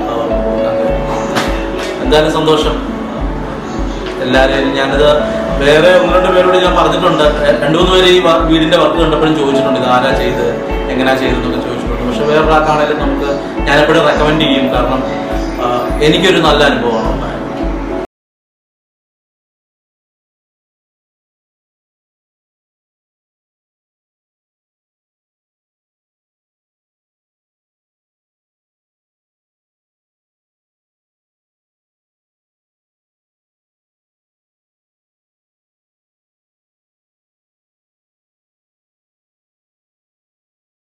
കൊടുക്കാൻ കഴിയുന്നത്. എന്തായാലും സന്തോഷം എല്ലാവരെയും. ഞാനിത് വേറെ 1-2 പേരോട് ഞാൻ പറഞ്ഞിട്ടുണ്ട്. 2-3 പേര് ഈ വീടിൻ്റെ വർക്ക് കണ്ടപ്പോഴും ചോദിച്ചിട്ടുണ്ട്, ഇത് ആരാ ചെയ്ത്, എങ്ങനെയാ ചെയ്തതെന്നൊക്കെ ചോദിച്ചിട്ടുണ്ട്. പക്ഷെ വേറൊരാൾക്കാണെങ്കിലും ഞാനെപ്പോഴും റെക്കമെൻഡ് ചെയ്യും. കാരണം എനിക്കൊരു നല്ല അനുഭവമാണ് ഉണ്ടായത്.